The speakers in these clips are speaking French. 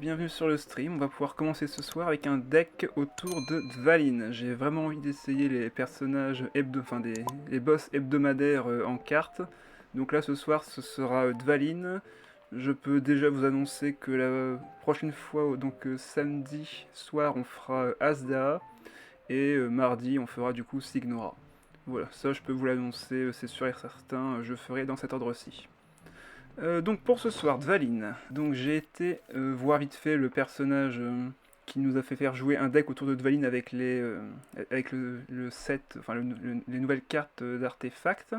Bienvenue sur le stream, on va pouvoir commencer ce soir avec un deck autour de Dvalin. J'ai vraiment envie d'essayer les personnages enfin les boss hebdomadaires en cartes. Donc là ce soir ce sera Dvalin. Je peux déjà vous annoncer que la prochaine fois, donc samedi soir, on fera Asda et mardi on fera du coup Signora. Voilà, ça je peux vous l'annoncer, c'est sûr et certain, je ferai dans cet ordre-ci. Donc pour ce soir, Dvalin. Donc j'ai été voir vite fait le personnage qui nous a fait faire jouer un deck autour de Dvalin avec avec le set, enfin les nouvelles cartes d'artefacts.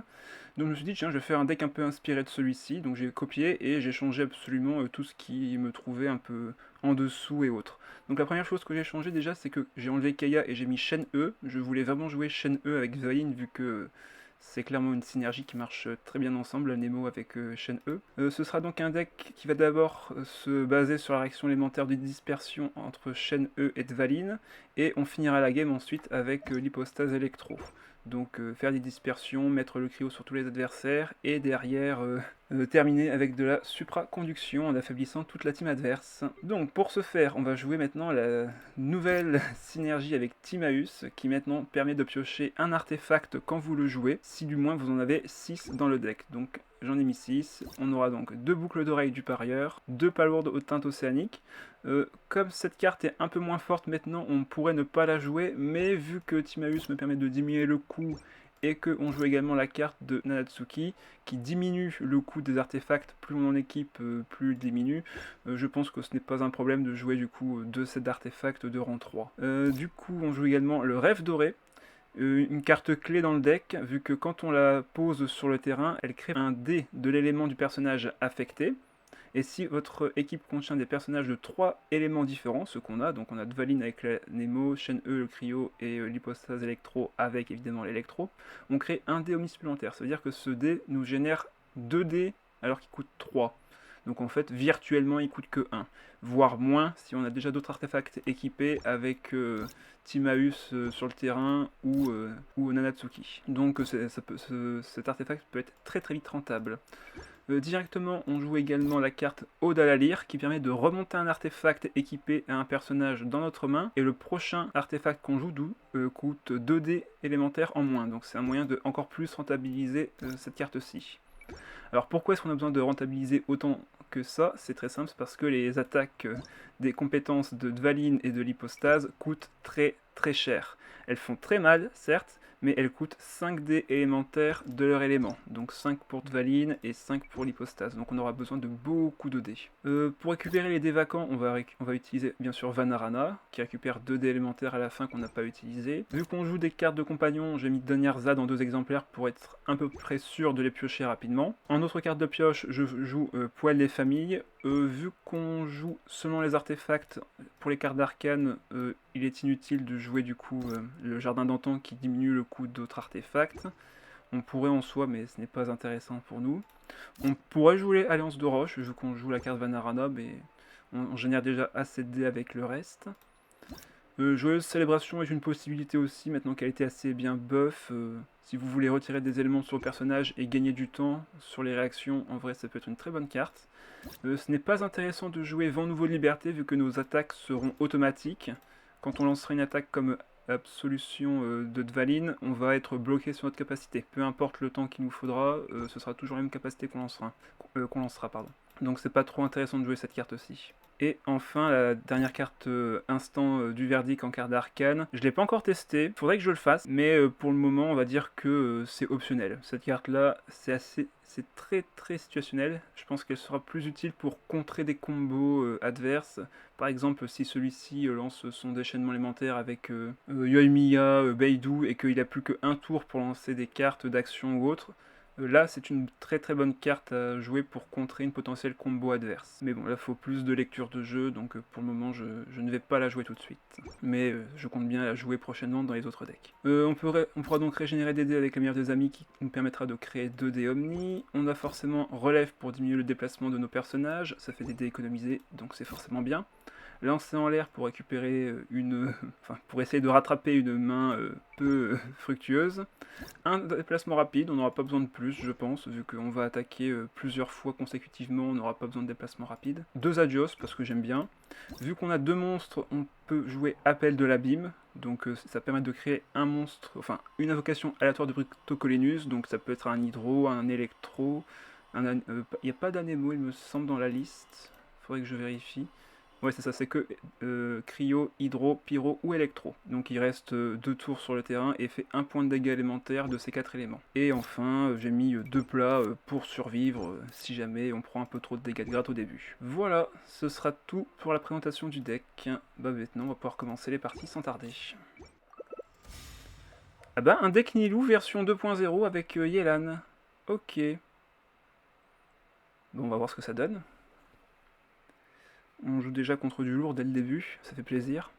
Donc je me suis dit tiens, je vais faire un deck un peu inspiré de celui-ci. Donc j'ai copié et j'ai changé absolument tout ce qui me trouvait un peu en dessous et autres. Donc la première chose que j'ai changé déjà, c'est que j'ai enlevé Kaya et j'ai mis Shen E. Je voulais vraiment jouer Shen E avec Dvalin vu que c'est clairement une synergie qui marche très bien ensemble, Nemo avec Shen E. Ce sera donc un deck qui va d'abord se baser sur la réaction élémentaire de dispersion entre Shen E et Dvalin, et on finira la game ensuite avec l'hypostase électro. Donc faire des dispersions, mettre le cryo sur tous les adversaires, et derrière terminer avec de la supraconduction en affaiblissant toute la team adverse. Donc pour ce faire, on va jouer maintenant la nouvelle synergie avec Timaeus, qui maintenant permet de piocher un artefact quand vous le jouez, si du moins vous en avez 6 dans le deck. Donc j'en ai mis 6, on aura donc 2 boucles d'oreilles du parieur, 2 palourdes aux teintes océaniques. Comme cette carte est un peu moins forte maintenant, on pourrait ne pas la jouer, mais vu que Timaeus me permet de diminuer le coût et qu'on joue également la carte de Nanatsuki qui diminue le coût des artefacts, plus on en équipe, plus il diminue. Je pense que ce n'est pas un problème de jouer du coup 2 sets d'artefacts de rang 3. Du coup on joue également le Rêve Doré, une carte clé dans le deck, vu que quand on la pose sur le terrain, elle crée un dé de l'élément du personnage affecté. Et si votre équipe contient des personnages de 3 éléments différents, ce qu'on a, donc on a Dvalin avec la Nemo, Shen E le cryo et l'hypostase électro avec évidemment l'électro, on crée un dé omni supplémentaire. Ça veut dire que ce dé nous génère 2 dés alors qu'il coûte 3. Donc en fait, virtuellement, il coûte que 1, voire moins si on a déjà d'autres artefacts équipés avec Timaeus sur le terrain ou Nanatsuki. Donc cet artefact peut être très très vite rentable. Directement, on joue également la carte Ode à la lyre qui permet de remonter un artefact équipé à un personnage dans notre main, et le prochain artefact qu'on joue coûte 2 dés élémentaires en moins, donc c'est un moyen de encore plus rentabiliser cette carte-ci. Alors pourquoi est-ce qu'on a besoin de rentabiliser autant que ça? C'est très simple, c'est parce que les attaques des compétences de Dvalin et de l'hypostase coûtent très très cher. Elles font très mal, certes, mais elles coûtent 5 dés élémentaires de leur élément. Donc 5 pour Dvalin et 5 pour l'hypostase. Donc on aura besoin de beaucoup de dés. Pour récupérer les dés vacants, on va utiliser bien sûr Vanarana, qui récupère 2 dés élémentaires à la fin qu'on n'a pas utilisé. Vu qu'on joue des cartes de compagnon, j'ai mis Danyarza dans 2 exemplaires pour être à peu près sûr de les piocher rapidement. En autre carte de pioche, je joue Poil des familles. Vu qu'on joue seulement les artefacts, pour les cartes d'arcane, il est inutile de jouer du coup le jardin d'antan qui diminue le coût d'autres artefacts. On pourrait en soi, mais ce n'est pas intéressant pour nous. On pourrait jouer Alliance de Roche, vu qu'on joue la carte Vanarana, mais on génère déjà assez de dés avec le reste. Joyeuse Célébration est une possibilité aussi, maintenant qu'elle était assez bien buff. Si vous voulez retirer des éléments sur le personnage et gagner du temps sur les réactions, en vrai ça peut être une très bonne carte. Ce n'est pas intéressant de jouer Vent Nouveau de Liberté, vu que nos attaques seront automatiques. Quand on lancera une attaque comme Absolution de Dvalin, on va être bloqué sur notre capacité. Peu importe le temps qu'il nous faudra, ce sera toujours la même capacité qu'on lancera. Donc c'est pas trop intéressant de jouer cette carte aussi. Et enfin, la dernière carte instant du verdict en carte d'arcane. Je ne l'ai pas encore testé, il faudrait que je le fasse, mais pour le moment, on va dire que c'est optionnel. Cette carte-là, c'est très très situationnel. Je pense qu'elle sera plus utile pour contrer des combos adverses. Par exemple, si celui-ci lance son déchaînement élémentaire avec Yoimiya, Beidou, et qu'il a plus qu'un tour pour lancer des cartes d'action ou autre, là, c'est une très très bonne carte à jouer pour contrer une potentielle combo adverse. Mais bon, là, il faut plus de lecture de jeu, donc pour le moment, je ne vais pas la jouer tout de suite. Mais je compte bien la jouer prochainement dans les autres decks. On pourra donc régénérer des dés avec la meilleure des amies qui nous permettra de créer 2 dés Omni. On a forcément Relève pour diminuer le déplacement de nos personnages, ça fait des dés économisés, donc c'est forcément bien. lancer en l'air pour récupérer enfin, pour essayer de rattraper une main peu fructueuse. Un déplacement rapide, on n'aura pas besoin de plus, je pense, vu qu'on va attaquer plusieurs fois consécutivement, on n'aura pas besoin de déplacement rapide. 2 adios, parce que j'aime bien. Vu qu'on a 2 monstres, on peut jouer Appel de l'Abîme, donc ça permet de créer un monstre, enfin une invocation aléatoire de Britocolénus, donc ça peut être un hydro, un électro, il n'y a pas d'anémo, il me semble, dans la liste, faudrait que je vérifie. Ouais, c'est ça, c'est que cryo, hydro, pyro ou électro. Donc il reste 2 tours sur le terrain et fait 1 point de dégâts élémentaires de ces 4 éléments. Et enfin, j'ai mis 2 plats pour survivre si jamais on prend un peu trop de dégâts de gratte au début. Voilà, ce sera tout pour la présentation du deck. Bah maintenant, on va pouvoir commencer les parties sans tarder. Ah bah, un deck Nilou version 2.0 avec Yelan. Ok. Bon, on va voir ce que ça donne. On joue déjà contre du lourd dès le début, ça fait plaisir.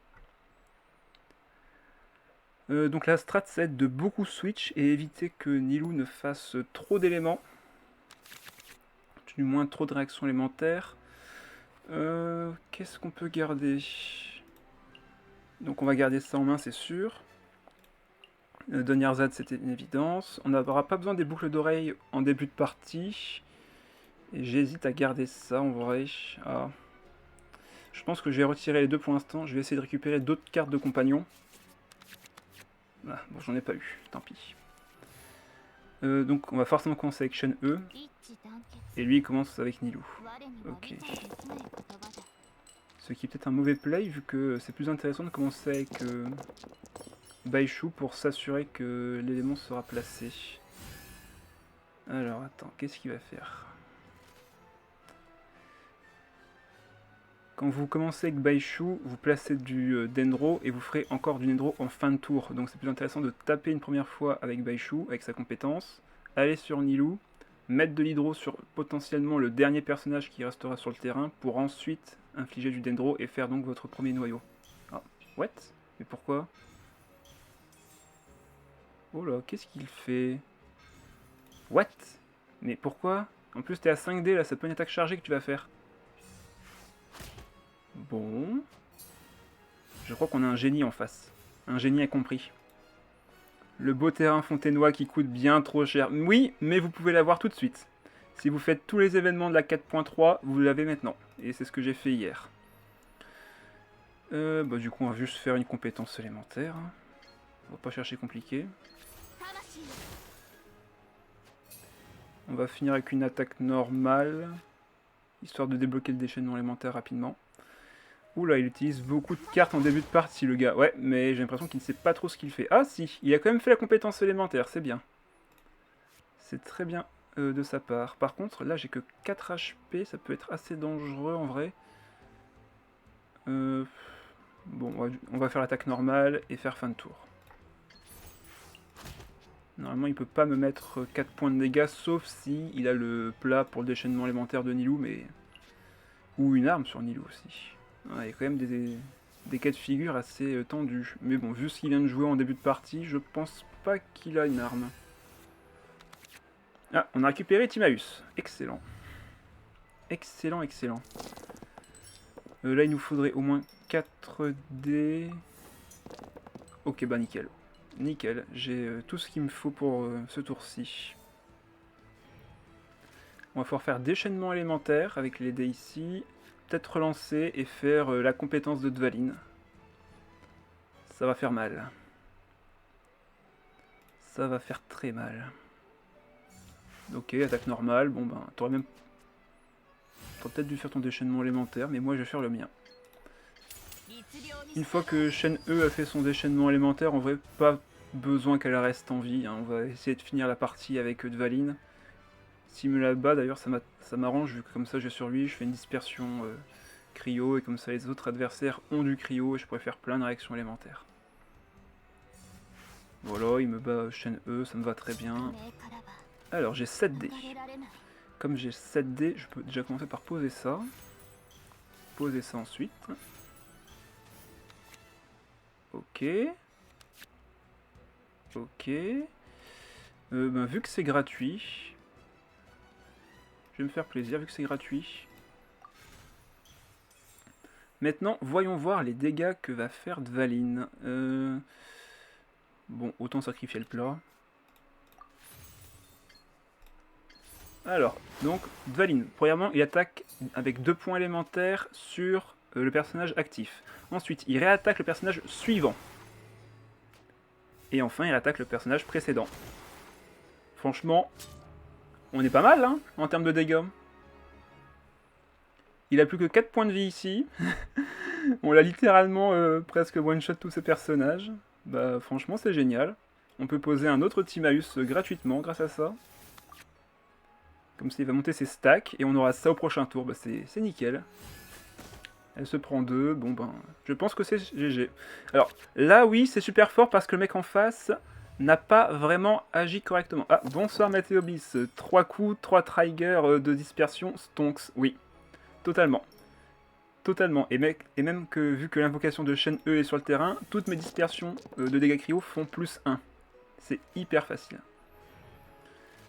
Donc la strat, c'est de beaucoup switch et éviter que Nilou ne fasse trop d'éléments. Du moins trop de réactions élémentaires. Qu'est-ce qu'on peut garder? Donc on va garder ça en main, c'est sûr. Donyarzad, c'était une évidence. On n'aura pas besoin des boucles d'oreilles en début de partie. Et j'hésite à garder ça en vrai. Ah. Je pense que je vais retirer les 2 pour l'instant. Je vais essayer de récupérer d'autres cartes de compagnons. Ah, bon, j'en ai pas eu, tant pis. Donc on va forcément commencer avec Shen E. Et lui il commence avec Nilou. Ok. Ce qui est peut-être un mauvais play vu que c'est plus intéressant de commencer avec Baishu pour s'assurer que l'élément sera placé. Alors attends, qu'est-ce qu'il va faire? Quand vous commencez avec Baishu, vous placez du Dendro et vous ferez encore du Dendro en fin de tour. Donc c'est plus intéressant de taper une première fois avec Baishu, avec sa compétence, aller sur Nilou, mettre de l'hydro sur potentiellement le dernier personnage qui restera sur le terrain pour ensuite infliger du Dendro et faire donc votre premier noyau. Ah, what? Mais pourquoi? Oh là, qu'est-ce qu'il fait? What? Mais pourquoi? En plus t'es à 5D là, c'est pas une attaque chargée que tu vas faire. Bon. Je crois qu'on a un génie en face. Un génie incompris. Le beau terrain fontainois qui coûte bien trop cher. Oui, mais vous pouvez l'avoir tout de suite. Si vous faites tous les événements de la 4.3, vous l'avez maintenant. Et c'est ce que j'ai fait hier. Bah du coup, on va juste faire une compétence élémentaire. On va pas chercher compliqué. On va finir avec une attaque normale. Histoire de débloquer le déchaînement élémentaire rapidement. Oula, il utilise beaucoup de cartes en début de partie, le gars. Ouais, mais j'ai l'impression qu'il ne sait pas trop ce qu'il fait. Ah si, il a quand même fait la compétence élémentaire, c'est bien. C'est très bien de sa part. Par contre, là, j'ai que 4 HP, ça peut être assez dangereux en vrai. Bon, on va faire l'attaque normale et faire fin de tour. Normalement, il peut pas me mettre 4 points de dégâts, sauf si il a le plat pour le déchaînement élémentaire de Nilou, mais... Ou une arme sur Nilou aussi. Ouais, il y a quand même des cas de figure assez tendus. Mais bon, vu ce qu'il vient de jouer en début de partie, je pense pas qu'il a une arme. Ah, on a récupéré Timaeus. Excellent. Excellent, excellent. Là, il nous faudrait au moins 4 dés. Ok, bah nickel. Nickel, j'ai tout ce qu'il me faut pour ce tour-ci. On va pouvoir faire déchaînement élémentaire avec les dés ici. Peut-être relancer et faire la compétence de Dvalin. Ça va faire mal. Ça va faire très mal. Ok, attaque normale. Bon ben, t'aurais peut-être dû faire ton déchaînement élémentaire, mais moi je vais faire le mien. Une fois que Shen E a fait son déchaînement élémentaire, en vrai, pas besoin qu'elle reste en vie. Hein. On va essayer de finir la partie avec Dvalin. S'il me la bat, d'ailleurs, ça m'arrange, vu que comme ça j'ai sur lui, je fais une dispersion cryo, et comme ça les autres adversaires ont du cryo, et je pourrais faire plein de réactions élémentaires. Voilà, il me bat Shen E, ça me va très bien. Alors, j'ai 7 dés. Comme j'ai 7 dés, je peux déjà commencer par poser ça. Poser ça ensuite. Ok. Ok. Ben, vu que c'est gratuit, je vais me faire plaisir vu que c'est gratuit. Maintenant, voyons voir les dégâts que va faire Dvalin. Bon, autant sacrifier le plat. Alors, donc, Dvalin, premièrement, il attaque avec 2 points élémentaires sur le personnage actif. Ensuite, il réattaque le personnage suivant. Et enfin, il attaque le personnage précédent. Franchement, on est pas mal, hein, en termes de dégâts. Il a plus que 4 points de vie ici. On l'a littéralement presque one-shot tous ces personnages. Bah, franchement, c'est génial. On peut poser un autre Timaeus gratuitement grâce à ça. Comme ça, il va monter ses stacks et on aura ça au prochain tour. Bah, c'est nickel. Elle se prend 2. Bon, ben, je pense que c'est GG. Alors, là, oui, c'est super fort parce que le mec en face n'a pas vraiment agi correctement. Ah, bonsoir Mathéobis. 3 coups, 3 triggers de dispersion, Stonks. Oui, totalement. Totalement. Et même que, vu que l'invocation de Shen E est sur le terrain, toutes mes dispersions de dégâts cryo font plus 1. C'est hyper facile.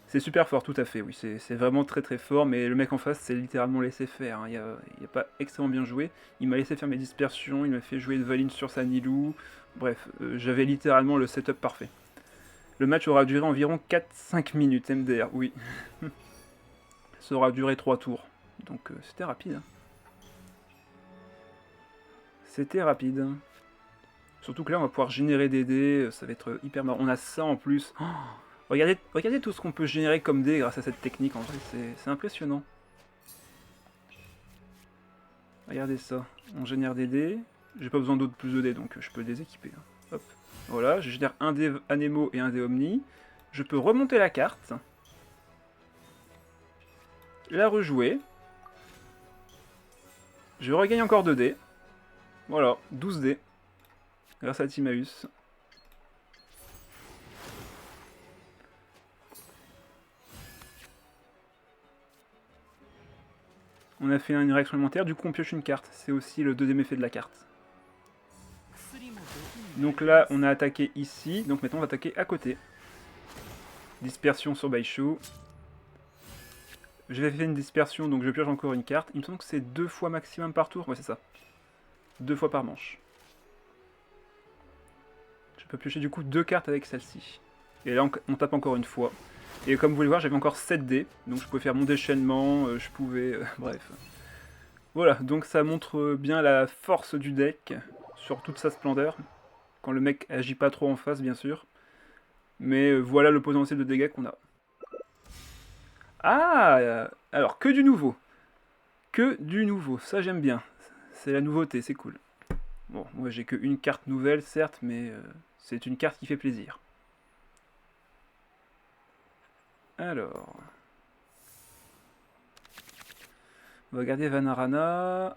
C'est super fort, tout à fait, oui. C'est vraiment très très fort, mais le mec en face, c'est littéralement laissé faire. Hein. Il a pas extrêmement bien joué. Il m'a laissé faire mes dispersions, il m'a fait jouer Dvalin sur sa Nilou. Bref, j'avais littéralement le setup parfait. Le match aura duré environ 4-5 minutes, MDR, oui. Ça aura duré 3 tours. Donc c'était rapide. Hein. C'était rapide. Surtout que là, on va pouvoir générer des dés, ça va être hyper marrant. On a ça en plus. Oh, regardez tout ce qu'on peut générer comme dés grâce à cette technique, en vrai, c'est impressionnant. Regardez ça, on génère des dés. J'ai pas besoin d'autres plus de dés, donc je peux les équiper. Hop, voilà, je génère un dé Anemo et un dé Omni. Je peux remonter la carte. La rejouer. Je regagne encore 2 dés. Voilà, 12 dés. Grâce à Timaeus. On a fait une réaction élémentaire, du coup on pioche une carte. C'est aussi le deuxième effet de la carte. Donc là, on a attaqué ici. Donc maintenant, on va attaquer à côté. Dispersion sur Baishu. Je vais faire une dispersion, donc je pioche encore une carte. Il me semble que c'est 2 fois maximum par tour. Ouais, c'est ça. 2 fois par manche. Je peux piocher du coup 2 cartes avec celle-ci. Et là, on tape encore une fois. Et comme vous pouvez voir, j'avais encore 7 dés. Donc je pouvais faire mon déchaînement, je pouvais... bref. Voilà, donc ça montre bien la force du deck, sur toute sa splendeur. Quand le mec agit pas trop en face, bien sûr. Mais voilà le potentiel de dégâts qu'on a. Ah alors, que du nouveau. Que du nouveau, ça j'aime bien. C'est la nouveauté, c'est cool. Bon, moi j'ai que une carte nouvelle, certes, mais c'est une carte qui fait plaisir. Alors... On va regarder Vanarana.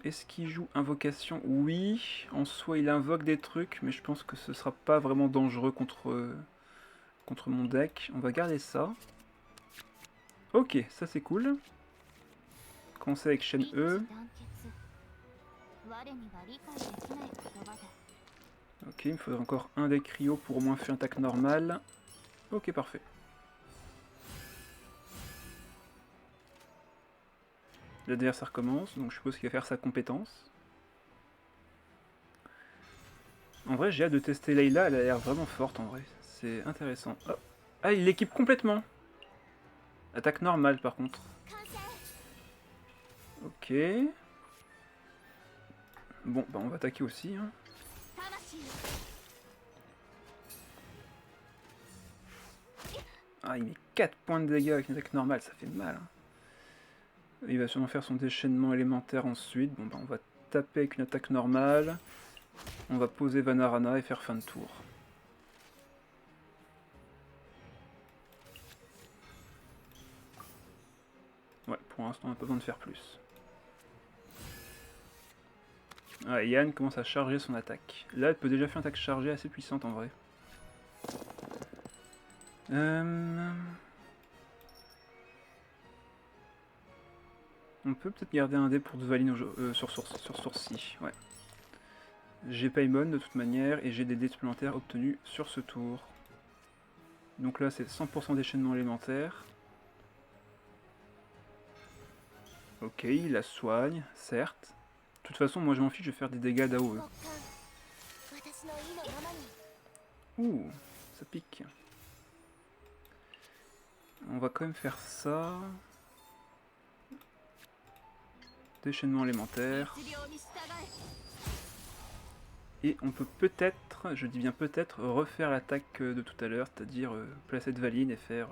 Est-ce qu'il joue Invocation? Oui. En soi, il invoque des trucs, mais je pense que ce sera pas vraiment dangereux contre mon deck. On va garder ça. Ok, ça c'est cool. Commencer avec Shen E. Ok, il me faudrait encore un deck Cryo pour au moins faire une attaque normale. Ok, parfait. L'adversaire commence, donc je suppose qu'il va faire sa compétence. En vrai, j'ai hâte de tester Layla, elle a l'air vraiment forte en vrai. C'est intéressant. Oh. Ah, il l'équipe complètement. Attaque normale par contre. Ok. Bon, bah on va attaquer aussi. Hein. Ah, il met 4 points de dégâts avec une attaque normale, ça fait mal. Hein. Il va sûrement faire son déchaînement élémentaire ensuite. Bon, bah on va taper avec une attaque normale. On va poser Vanarana et faire fin de tour. Ouais, pour l'instant on n'a pas besoin de faire plus. Ah, Yann commence à charger son attaque. Là, elle peut déjà faire une attaque chargée assez puissante en vrai. On peut peut-être garder un dé pour Dvalin sur sourcil. Ouais. J'ai Paimon de toute manière et j'ai des dés supplémentaires obtenus sur ce tour. Donc là, c'est 100% déchaînement élémentaire. Ok, il la soigne, certes. toute façon, moi je m'en fiche, je vais faire des dégâts d'AOE. Ouh, ça pique. On va quand même faire ça. Déchaînement élémentaire. Et on peut peut-être, je dis bien peut-être, refaire l'attaque de tout à l'heure, c'est-à-dire placer de Valine et faire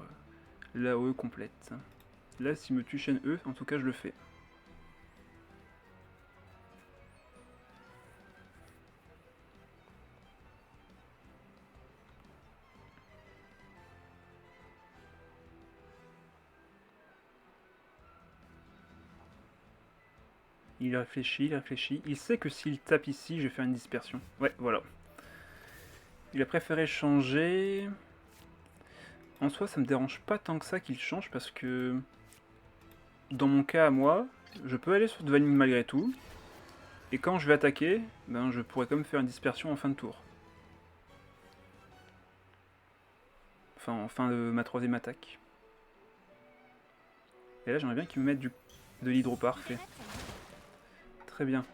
l'AOE complète. Là, s'il me tue chaîne E, en tout cas, je le fais. Il réfléchit, il réfléchit. Il sait que s'il tape ici, je vais faire une dispersion. Ouais, voilà. Il a préféré changer. En soi, ça me dérange pas tant que ça qu'il change parce que dans mon cas à moi, je peux aller sur Dvaling malgré tout. Et quand je vais attaquer, ben je pourrais quand même faire une dispersion en fin de tour. Enfin, en fin de ma troisième attaque. Et là, j'aimerais bien qu'il me mette de l'hydro parfait. Très bien.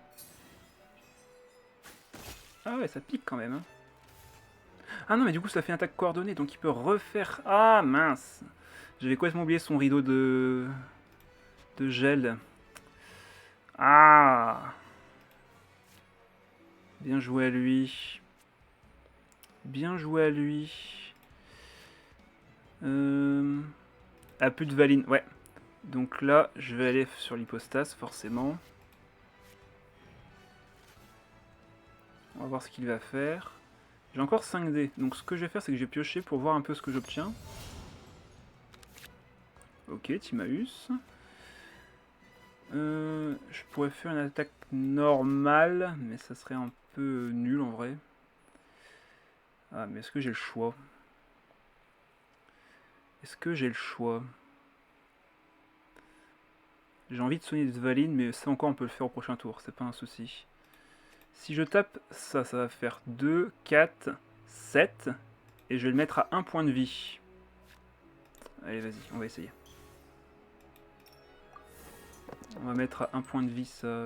Ah ouais, ça pique quand même. Hein. Ah non, mais du coup, ça fait une attaque coordonnée, donc il peut refaire... Ah mince. J'avais complètement oublié son rideau de gel. Ah. Bien joué à lui. Bien joué à lui. Ah, plus de Valine, ouais. Donc là, je vais aller sur l'hypostase, forcément. On va voir ce qu'il va faire. J'ai encore 5 dés. Donc ce que je vais faire, c'est que je vais piocher pour voir un peu ce que j'obtiens. Ok, Timaeus. Je pourrais faire une attaque normale, mais ça serait un peu nul en vrai. Ah, mais est-ce que j'ai le choix? Est-ce que j'ai le choix? J'ai envie de soigner de Valine, mais ça encore on peut le faire au prochain tour, c'est pas un souci. Si je tape ça, ça va faire 2, 4, 7, et je vais le mettre à 1 point de vie. Allez, vas-y, on va essayer. On va mettre à 1 point de vie ça.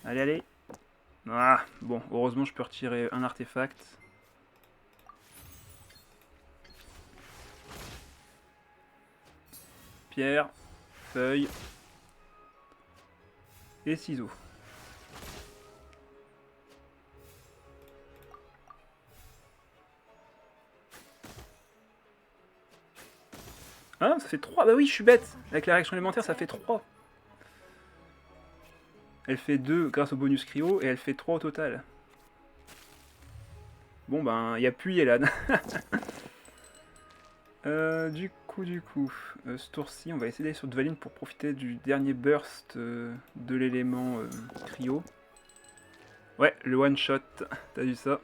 Allez, allez. Ah, bon, heureusement je peux retirer un artefact. Pierre, feuille et ciseaux. Ah, ça fait 3. Bah oui, je suis bête. Avec la réaction élémentaire, ça fait 3. Elle fait 2 grâce au bonus cryo et elle fait 3 au total. Bon, ben, il n'y a plus Yelan. Du coup, ce tour-ci, on va essayer d'aller sur Dvaline pour profiter du dernier burst de l'élément cryo. Ouais, le one-shot, t'as vu ça.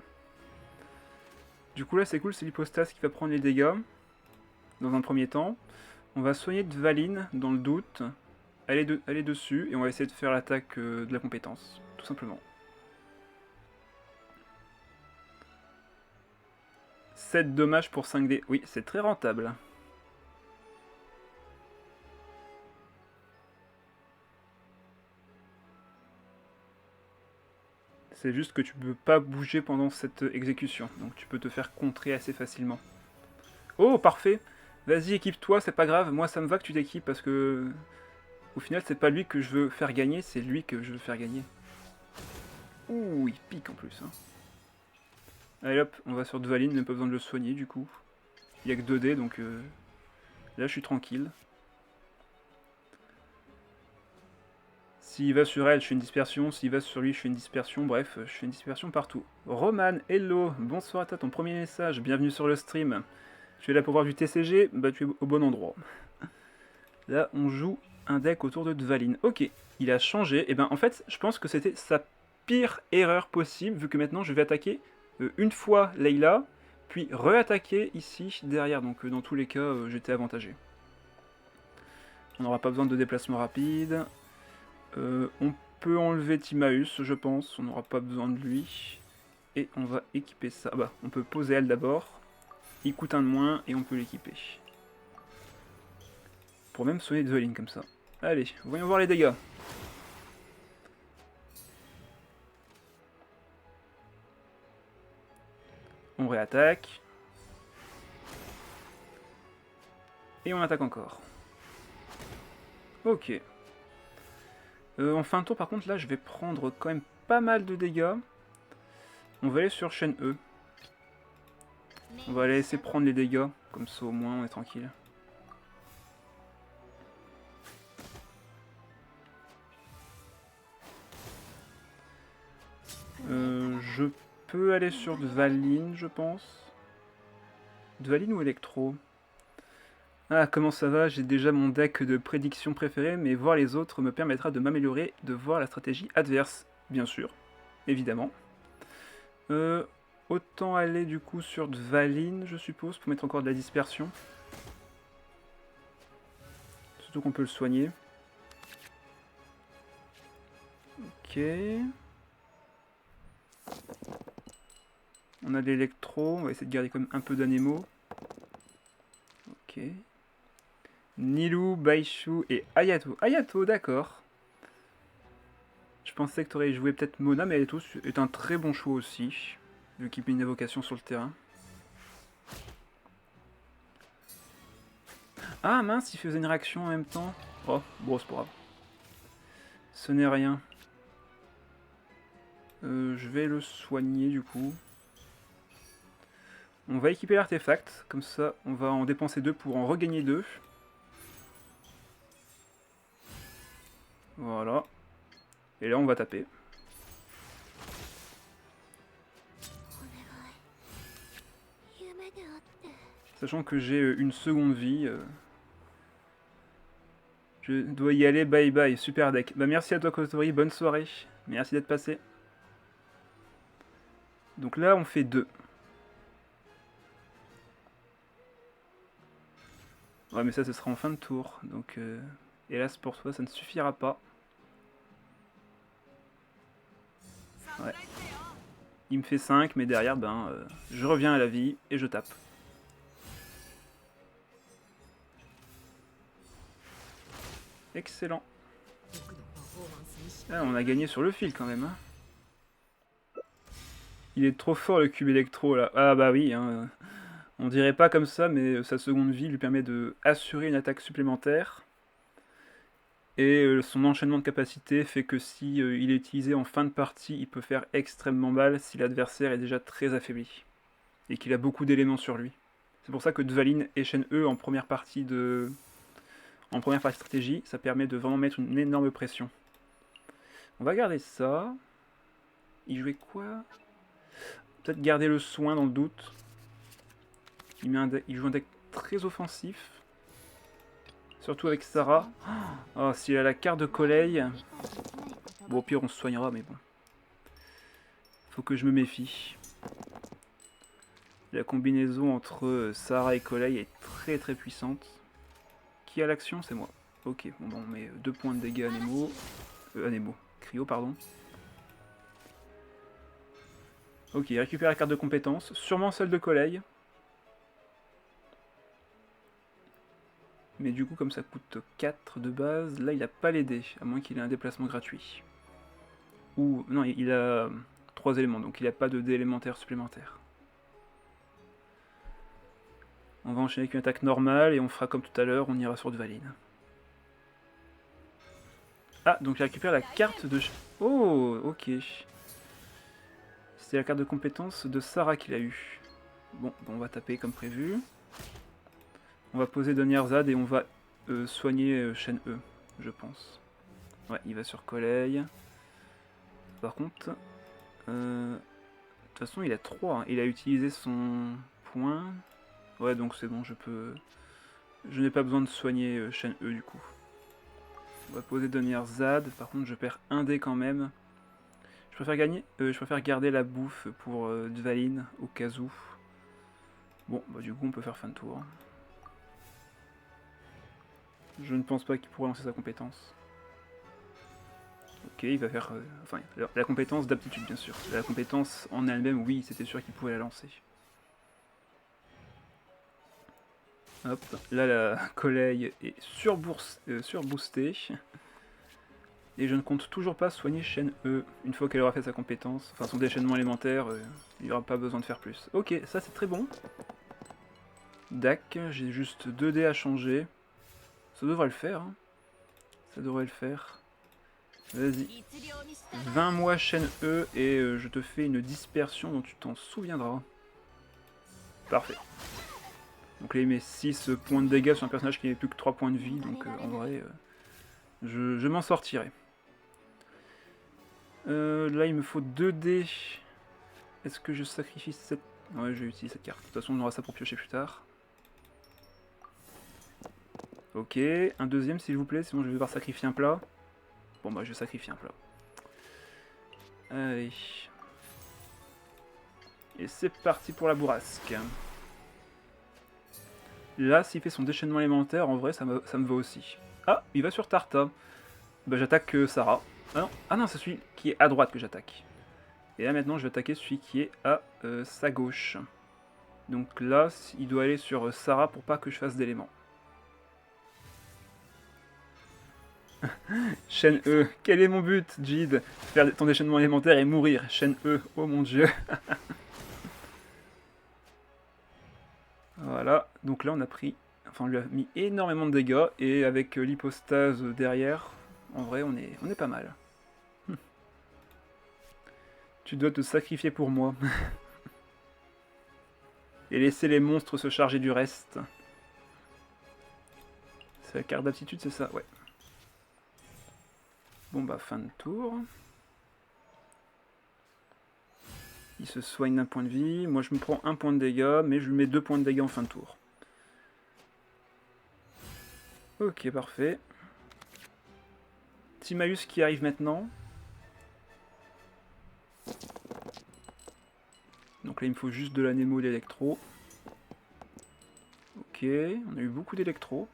Du coup, là, c'est cool, c'est l'hypostase qui va prendre les dégâts, dans un premier temps. On va soigner Dvaline, dans le doute, aller dessus, et on va essayer de faire l'attaque de la compétence, tout simplement. 7 dommages pour 5D. Oui, c'est très rentable. C'est juste que tu peux pas bouger pendant cette exécution. Donc tu peux te faire contrer assez facilement. Oh, parfait. Vas-y, équipe-toi, c'est pas grave. Moi, ça me va que tu t'équipes parce que... Au final, c'est pas lui que je veux faire gagner, c'est lui que je veux faire gagner. Ouh, il pique en plus. Hein. Allez hop, on va sur Dvaline, même pas besoin de le soigner du coup. Il y a que 2 dés, donc là je suis tranquille. S'il va sur elle, je fais une dispersion. S'il va sur lui, je fais une dispersion. Bref, je fais une dispersion partout. Roman, hello, bonsoir à toi, ton premier message. Bienvenue sur le stream. Tu es là pour voir du TCG? Bah tu es au bon endroit. Là, on joue un deck autour de Dvaline. Ok, il a changé. Et ben en fait, je pense que c'était sa pire erreur possible, vu que maintenant je vais attaquer une fois Layla, puis re-attaquer ici derrière. Donc dans tous les cas, j'étais avantagé. On n'aura pas besoin de déplacement rapide. On peut enlever Timaeus, je pense. On n'aura pas besoin de lui. Et on va équiper ça. Ah bah, on peut poser elle d'abord. Il coûte un de moins et on peut l'équiper. Pour même soigner Dvaline comme ça. Allez, voyons voir les dégâts. on réattaque. Et on attaque encore. Ok. En fin de tour, par contre, là, je vais prendre quand même pas mal de dégâts. On va aller sur chaîne E. On va laisser prendre les dégâts. Comme ça, au moins, on est tranquille. Je peux aller sur Dvalin, je pense. Dvalin ou Electro? Ah, comment ça va? J'ai déjà mon deck de prédiction préféré, mais voir les autres me permettra de m'améliorer, de voir la stratégie adverse. Bien sûr, évidemment. Autant aller du coup sur Dvalin, je suppose, pour mettre encore de la dispersion. Surtout qu'on peut le soigner. Ok. On a l'électro, on va essayer de garder quand même un peu d'animo. Ok. Nilou, Baishu et Ayato. Ayato, d'accord. Je pensais que tu aurais joué peut-être Mona, mais Ayato est un très bon choix aussi, vu qu'il met une évocation sur le terrain. Ah mince, il faisait une réaction en même temps. Oh, bon, c'est pas grave. Ce n'est rien. Je vais le soigner du coup. On va équiper l'artefact, comme ça on va en dépenser 2 pour en regagner 2. Voilà. Et là on va taper. Sachant que j'ai une seconde vie. Je dois y aller, bye bye, super deck. Bah merci à toi Kotori, bonne soirée. Merci d'être passé. Donc là on fait 2. Ouais mais ça ce sera en fin de tour. Donc hélas pour toi ça ne suffira pas. Ouais. Il me fait 5 mais derrière ben je reviens à la vie et je tape. Excellent. Ah, on a gagné sur le fil quand même. Hein. Il est trop fort le cube électro là. Ah bah oui, hein. On dirait pas comme ça, mais sa seconde vie lui permet de assurer une attaque supplémentaire. Et son enchaînement de capacité fait que si il est utilisé en fin de partie, il peut faire extrêmement mal si l'adversaire est déjà très affaibli. Et qu'il a beaucoup d'éléments sur lui. C'est pour ça que Dvalin et chaîne E en première partie de stratégie, ça permet de vraiment mettre une énorme pression. On va garder ça. Il jouait quoi? Peut-être garder le soin dans le doute. Il joue un deck très offensif. Surtout avec Sarah. Oh, s'il a la carte de Collei. Bon, au pire, on se soignera, mais bon. Faut que je me méfie. La combinaison entre Sarah et Collei est très très puissante. Qui a l'action? C'est moi. Ok, bon, on met 2 points de dégâts à Nemo. Cryo, pardon. Ok, il récupère la carte de compétence. Sûrement celle de Collei. Mais du coup, comme ça coûte 4 de base, là il n'a pas les dés, à moins qu'il ait un déplacement gratuit. Ou, non, il a 3 éléments, donc il n'a pas de dés élémentaires supplémentaires. On va enchaîner avec une attaque normale, et on fera comme tout à l'heure, on ira sur Dvalin. Ah, donc il récupère la carte de... Oh, ok. C'était la carte de compétence de Sarah qu'il a eu. Bon, on va taper comme prévu. On va poser Donnierzad et on va soigner chaîne E, je pense. Ouais, il va sur Collei. Par contre, de toute façon, il a 3. Hein. Il a utilisé son point. Ouais, donc c'est bon, je peux... Je n'ai pas besoin de soigner chaîne E, du coup. On va poser Donnierzad. Par contre, je perds 1 dé quand même. Je préfère garder la bouffe pour Dvalin, au cas où. Bon, bah du coup, on peut faire fin de tour. Je ne pense pas qu'il pourrait lancer sa compétence. Ok, il va faire... enfin, la compétence d'aptitude, bien sûr. La compétence en elle-même, oui, c'était sûr qu'il pouvait la lancer. Hop, là, la Collei est surboostée. Et je ne compte toujours pas soigner Shen E. Une fois qu'elle aura fait sa compétence, enfin son déchaînement élémentaire, il n'y aura pas besoin de faire plus. Ok, ça c'est très bon. Dac, j'ai juste 2 dés à changer. Ça devrait le faire. Hein. Ça devrait le faire. Vas-y. 20 mois Shen E et je te fais une dispersion dont tu t'en souviendras. Parfait. Donc là il met 6 points de dégâts sur un personnage qui n'avait plus que 3 points de vie, donc en vrai je m'en sortirai. Là il me faut 2 dés. Est-ce que je sacrifie cette... Ouais, je vais utiliser cette carte. De toute façon on aura ça pour piocher plus tard. Ok, un deuxième s'il vous plaît, sinon je vais devoir sacrifier un plat. Bon bah je vais sacrifier un plat. Allez. Et c'est parti pour la bourrasque. Là, s'il fait son déchaînement élémentaire, en vrai, ça me va aussi. Ah, il va sur Tarta. Bah, j'attaque Sarah. Ah non, c'est celui qui est à droite que j'attaque. Et là, maintenant, je vais attaquer celui qui est à sa gauche. Donc là, il doit aller sur Sarah pour pas que je fasse d'éléments. Shen E, quel est mon but, Jid? Faire ton déchaînement élémentaire et mourir. Shen E, oh mon dieu. Voilà, donc là on a pris, enfin on lui a mis énormément de dégâts, et avec l'hypostase derrière, en vrai on est pas mal. Tu dois te sacrifier pour moi. Et laisser les monstres se charger du reste. C'est la carte d'aptitude, c'est ça? Ouais. Bon bah fin de tour. Il se soigne d'un point de vie, moi je me prends 1 point de dégâts, mais je lui mets 2 points de dégâts en fin de tour. Ok, parfait. Timaeus qui arrive maintenant. Donc là il me faut juste de la Nemo et l'électro. Ok, on a eu beaucoup d'électro.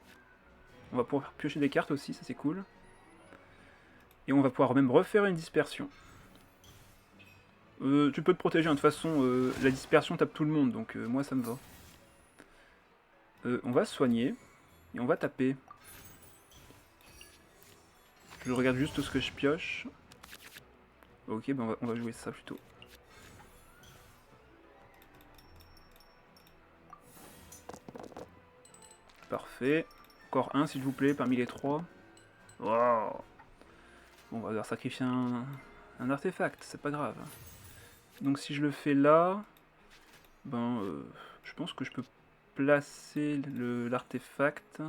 On va pouvoir piocher des cartes aussi, ça c'est cool. Et on va pouvoir même refaire une dispersion. Tu peux te protéger, hein. De toute façon, la dispersion tape tout le monde, donc moi ça me va. On va soigner, et on va taper. Je regarde juste ce que je pioche. Ok, ben on va jouer ça plutôt. Parfait. Encore un s'il vous plaît, parmi les 3. Wow. Bon, on va devoir sacrifier un artefact, c'est pas grave. Donc si je le fais là, ben je pense que je peux placer l'artefact.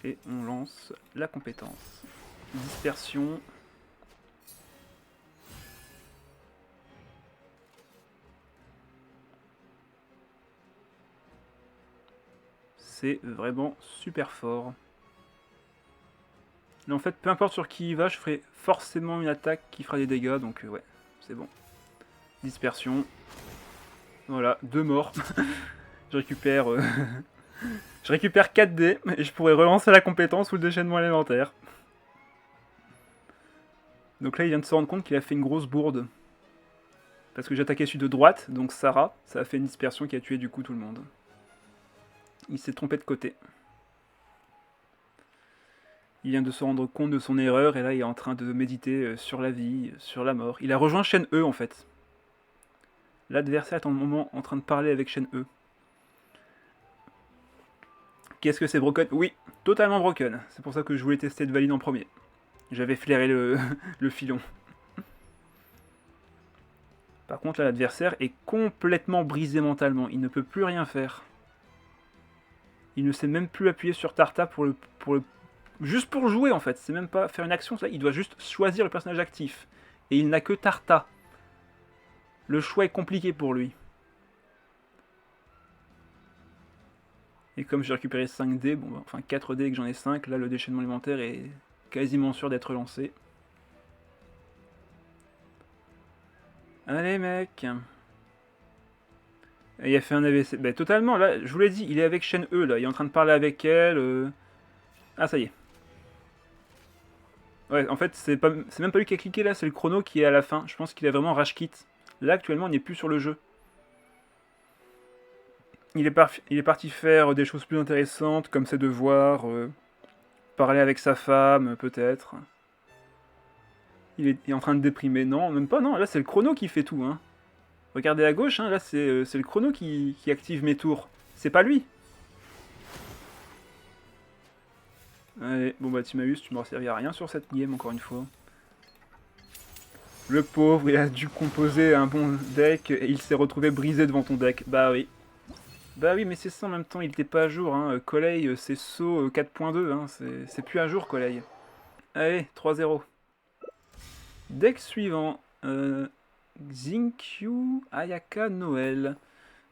Et on lance la compétence. Dispersion. C'est vraiment super fort. Mais en fait, peu importe sur qui il va, je ferai forcément une attaque qui fera des dégâts, donc ouais, c'est bon. Dispersion. Voilà, 2 morts. je récupère... je récupère 4 dés, et je pourrais relancer la compétence ou le déchaînement élémentaire. Donc là, il vient de se rendre compte qu'il a fait une grosse bourde. Parce que j'attaquais celui de droite, donc Sarah, ça a fait une dispersion qui a tué du coup tout le monde. Il s'est trompé de côté. Il vient de se rendre compte de son erreur, et là il est en train de méditer sur la vie, sur la mort. Il a rejoint Shen E en fait. L'adversaire est en moment en train de parler avec Shen E. Qu'est-ce que c'est broken? Oui, totalement broken. C'est pour ça que je voulais tester de valide en premier. J'avais flairé le, le filon. Par contre là l'adversaire est complètement brisé mentalement. Il ne peut plus rien faire. Il ne sait même plus appuyer sur Tarta pour le juste pour jouer en fait. C'est même pas faire une action, ça. Il doit juste choisir le personnage actif. Et il n'a que Tarta. Le choix est compliqué pour lui. Et comme j'ai récupéré 5 dés, bon, enfin 4 dés et que j'en ai 5, là le déchaînement élémentaire est quasiment sûr d'être lancé. Allez mec. Et il a fait un AVC. Bah totalement, là, je vous l'ai dit, il est avec Shen E, là. Il est en train de parler avec elle. Ah, ça y est. Ouais, en fait, c'est même pas lui qui a cliqué, là, c'est le chrono qui est à la fin. Je pense qu'il a vraiment rage quit. Là, actuellement, il n'est plus sur le jeu. Il est parti faire des choses plus intéressantes, comme ses devoirs, parler avec sa femme, peut-être. est en train de déprimer. Non, même pas, non. Là, c'est le chrono qui fait tout. Hein. Regardez à gauche, hein, là, c'est le chrono qui active mes tours. C'est pas lui. Allez, bon bah Timaeus, tu m'auras servi à rien sur cette game, encore une fois. Le pauvre, il a dû composer un bon deck et il s'est retrouvé brisé devant ton deck. Bah oui. Bah oui, mais c'est ça en même temps, il était pas à jour. Hein. Collei, c'est saut 4.2, hein. C'est plus à jour, Collei. Allez, 3-0. Deck suivant. Xingqiu Ayaka Noël.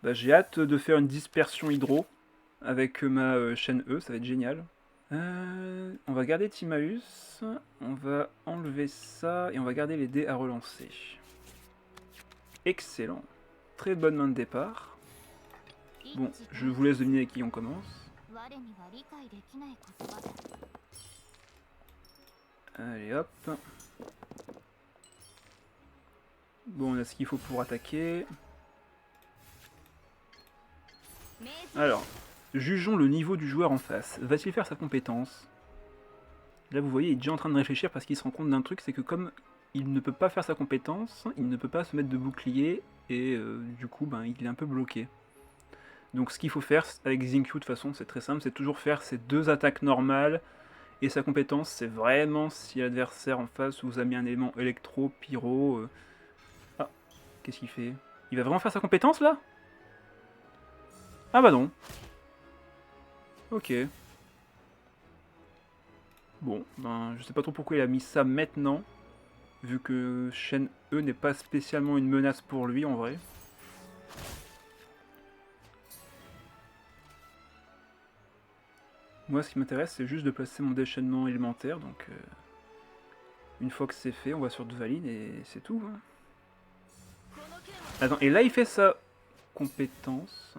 Bah, j'ai hâte de faire une dispersion hydro avec ma chaîne E, ça va être génial. On va garder Timaeus, on va enlever ça et on va garder les dés à relancer. Excellent. Très bonne main de départ. Bon, je vous laisse deviner avec qui on commence. Allez hop. Bon, on a ce qu'il faut pour attaquer. Alors, jugeons le niveau du joueur en face. Va-t-il faire sa compétence? Là, vous voyez, il est déjà en train de réfléchir parce qu'il se rend compte d'un truc, c'est que comme il ne peut pas faire sa compétence, il ne peut pas se mettre de bouclier, et du coup, ben, il est un peu bloqué. Donc ce qu'il faut faire avec Xingqiu, de toute façon, c'est très simple, c'est toujours faire ses 2 attaques normales, et sa compétence, c'est vraiment si l'adversaire en face vous a mis un élément électro, pyro... Ah, qu'est-ce qu'il fait? Il va vraiment faire sa compétence, là? Ah bah non. Ok. Bon, ben, je sais pas trop pourquoi il a mis ça maintenant, vu que chaîne E n'est pas spécialement une menace pour lui, en vrai. Moi, ce qui m'intéresse, c'est juste de placer mon déchaînement élémentaire, donc... une fois que c'est fait, on va sur Dvalin et c'est tout. Hein. Attends, et là, il fait sa compétence...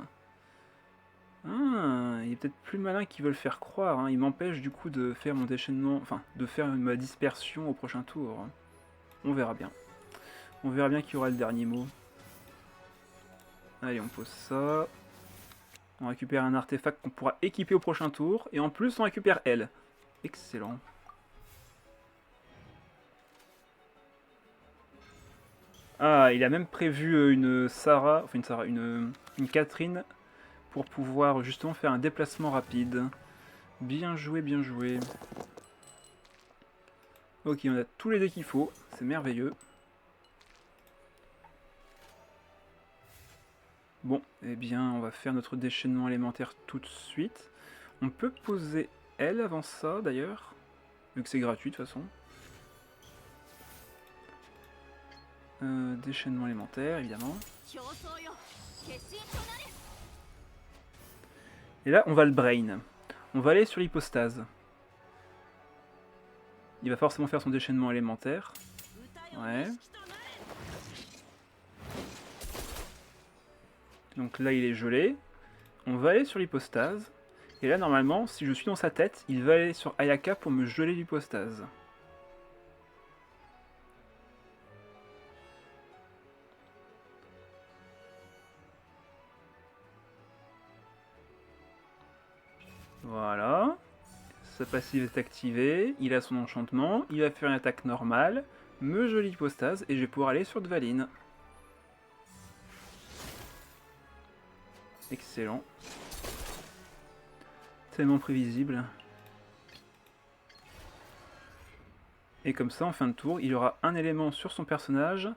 Ah, il est peut-être plus malin qu'ils veulent faire croire. Hein. Il m'empêche du coup de faire mon déchaînement, enfin de faire ma dispersion au prochain tour. Hein. On verra bien. On verra bien qui aura le dernier mot. Allez, on pose ça. On récupère un artefact qu'on pourra équiper au prochain tour. Et en plus, on récupère elle. Excellent. Ah, il a même prévu une Sarah, enfin une Catherine pour pouvoir justement faire un déplacement rapide. Bien joué, bien joué. Ok, on a tous les dés qu'il faut, c'est merveilleux. Bon, eh bien, on va faire notre déchaînement élémentaire tout de suite. On peut poser elle avant ça, d'ailleurs, vu que c'est gratuit de toute façon. Déchaînement élémentaire, évidemment. Et là, on va le brain. On va aller sur l'hypostase. Il va forcément faire son déchaînement élémentaire. Ouais. Donc là, il est gelé. On va aller sur l'hypostase. Et là, normalement, si je suis dans sa tête, il va aller sur Ayaka pour me geler l'hypostase. Voilà. Sa passive est activée, il a son enchantement, il va faire une attaque normale, me geler l'hypostase et je vais pouvoir aller sur Dvalin. Excellent. Tellement prévisible. Et comme ça, en fin de tour, il aura un élément sur son personnage,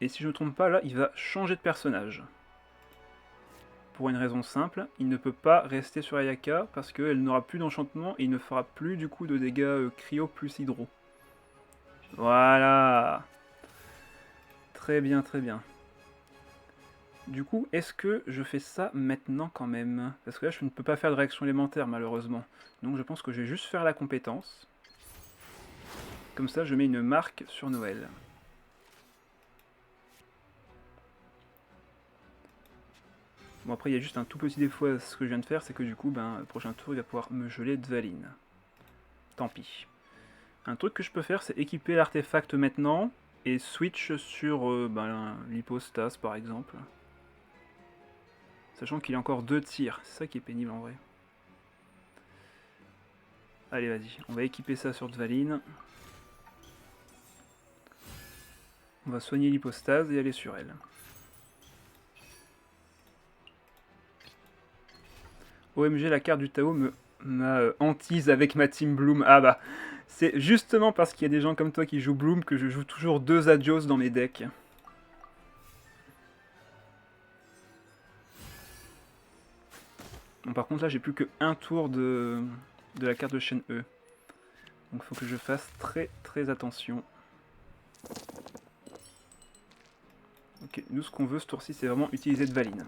et si je ne me trompe pas, là, il va changer de personnage. Pour une raison simple, il ne peut pas rester sur Ayaka parce qu'elle n'aura plus d'enchantement et il ne fera plus du coup de dégâts cryo plus hydro. Voilà. Très bien, très bien. Du coup, est-ce que je fais ça maintenant quand même? Parce que là, je ne peux pas faire de réaction élémentaire malheureusement. Donc je pense que je vais juste faire la compétence. Comme ça, je mets une marque sur Noël. Bon, après, il y a juste un tout petit défaut à ce que je viens de faire, c'est que du coup, le prochain tour, il va pouvoir me geler Dvalin. Tant pis. Un truc que je peux faire, c'est équiper l'artefact maintenant, et switch sur l'hypostase, par exemple. Sachant qu'il y a encore 2 tirs, c'est ça qui est pénible en vrai. Allez, vas-y, on va équiper ça sur Dvalin. On va soigner l'hypostase et aller sur elle. OMG, la carte du Tao m'a hantise avec ma team Bloom. Ah bah, c'est justement parce qu'il y a des gens comme toi qui jouent Bloom que je joue toujours 2 Adios dans mes decks. Bon, par contre là j'ai plus que 1 tour de la carte de chaîne E. Donc il faut que je fasse très attention. Ok, nous ce qu'on veut ce tour-ci c'est vraiment utiliser Dvalin.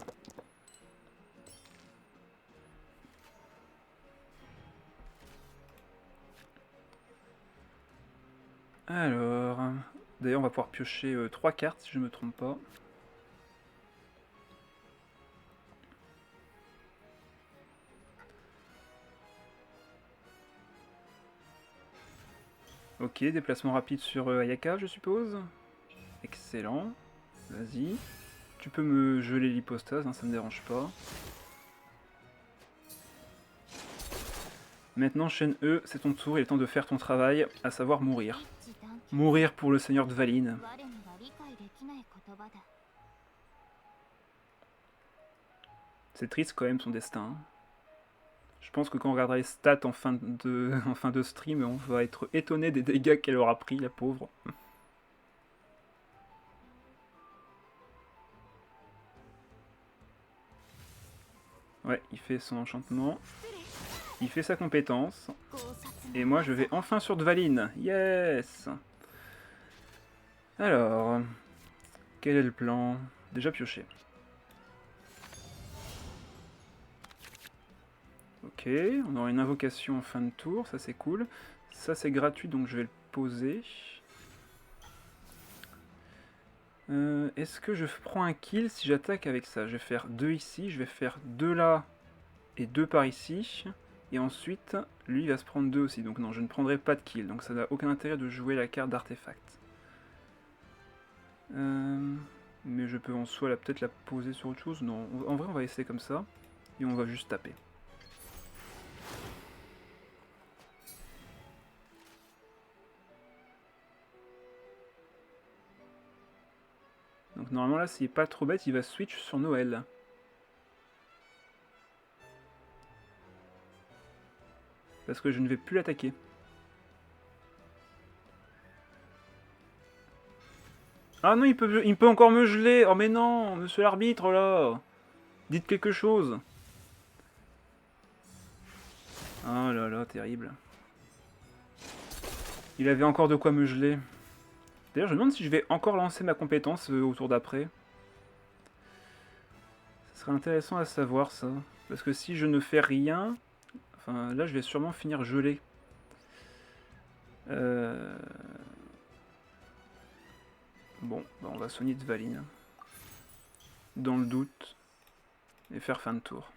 Alors, d'ailleurs on va pouvoir piocher 3 cartes si je ne me trompe pas. Ok, déplacement rapide sur Ayaka je suppose. Excellent. Vas-y. Tu peux me geler l'hypostase, hein, ça me dérange pas. Maintenant, chaîne E, c'est ton tour, il est temps de faire ton travail, à savoir mourir. Mourir pour le seigneur Dvalin. C'est triste quand même son destin. Hein. Je pense que quand on regardera les stats en fin de stream, on va être étonné des dégâts qu'elle aura pris, la pauvre. Ouais, il fait son enchantement. Il fait sa compétence. Et moi, je vais enfin sur Dvalin. Yes! Alors, quel est le plan? Déjà pioché. Ok, on aura une invocation en fin de tour, ça c'est cool. Ça c'est gratuit, donc je vais le poser. Est-ce que je prends un kill si j'attaque avec ça? Je vais faire 2 ici, je vais faire 2 là et 2 par ici. Et ensuite, lui il va se prendre 2 aussi, donc non, je ne prendrai pas de kill. Donc ça n'a aucun intérêt de jouer la carte d'artefact. Mais je peux en soi peut-être la poser sur autre chose. Non, en vrai on va essayer comme ça. Et on va juste taper. Donc normalement là, s'il est pas trop bête, il va switch sur Noël. Parce que je ne vais plus l'attaquer. Ah non, il peut encore me geler. Oh mais non, monsieur l'arbitre là. Dites quelque chose. Oh là là, terrible. Il avait encore de quoi me geler. D'ailleurs, je me demande si je vais encore lancer ma compétence au tour d'après. Ce serait intéressant à savoir ça. Parce que si je ne fais rien... Enfin, là, je vais sûrement finir gelé. Bon, bah on va soigner Dvalin. Dans le doute. Et faire fin de tour.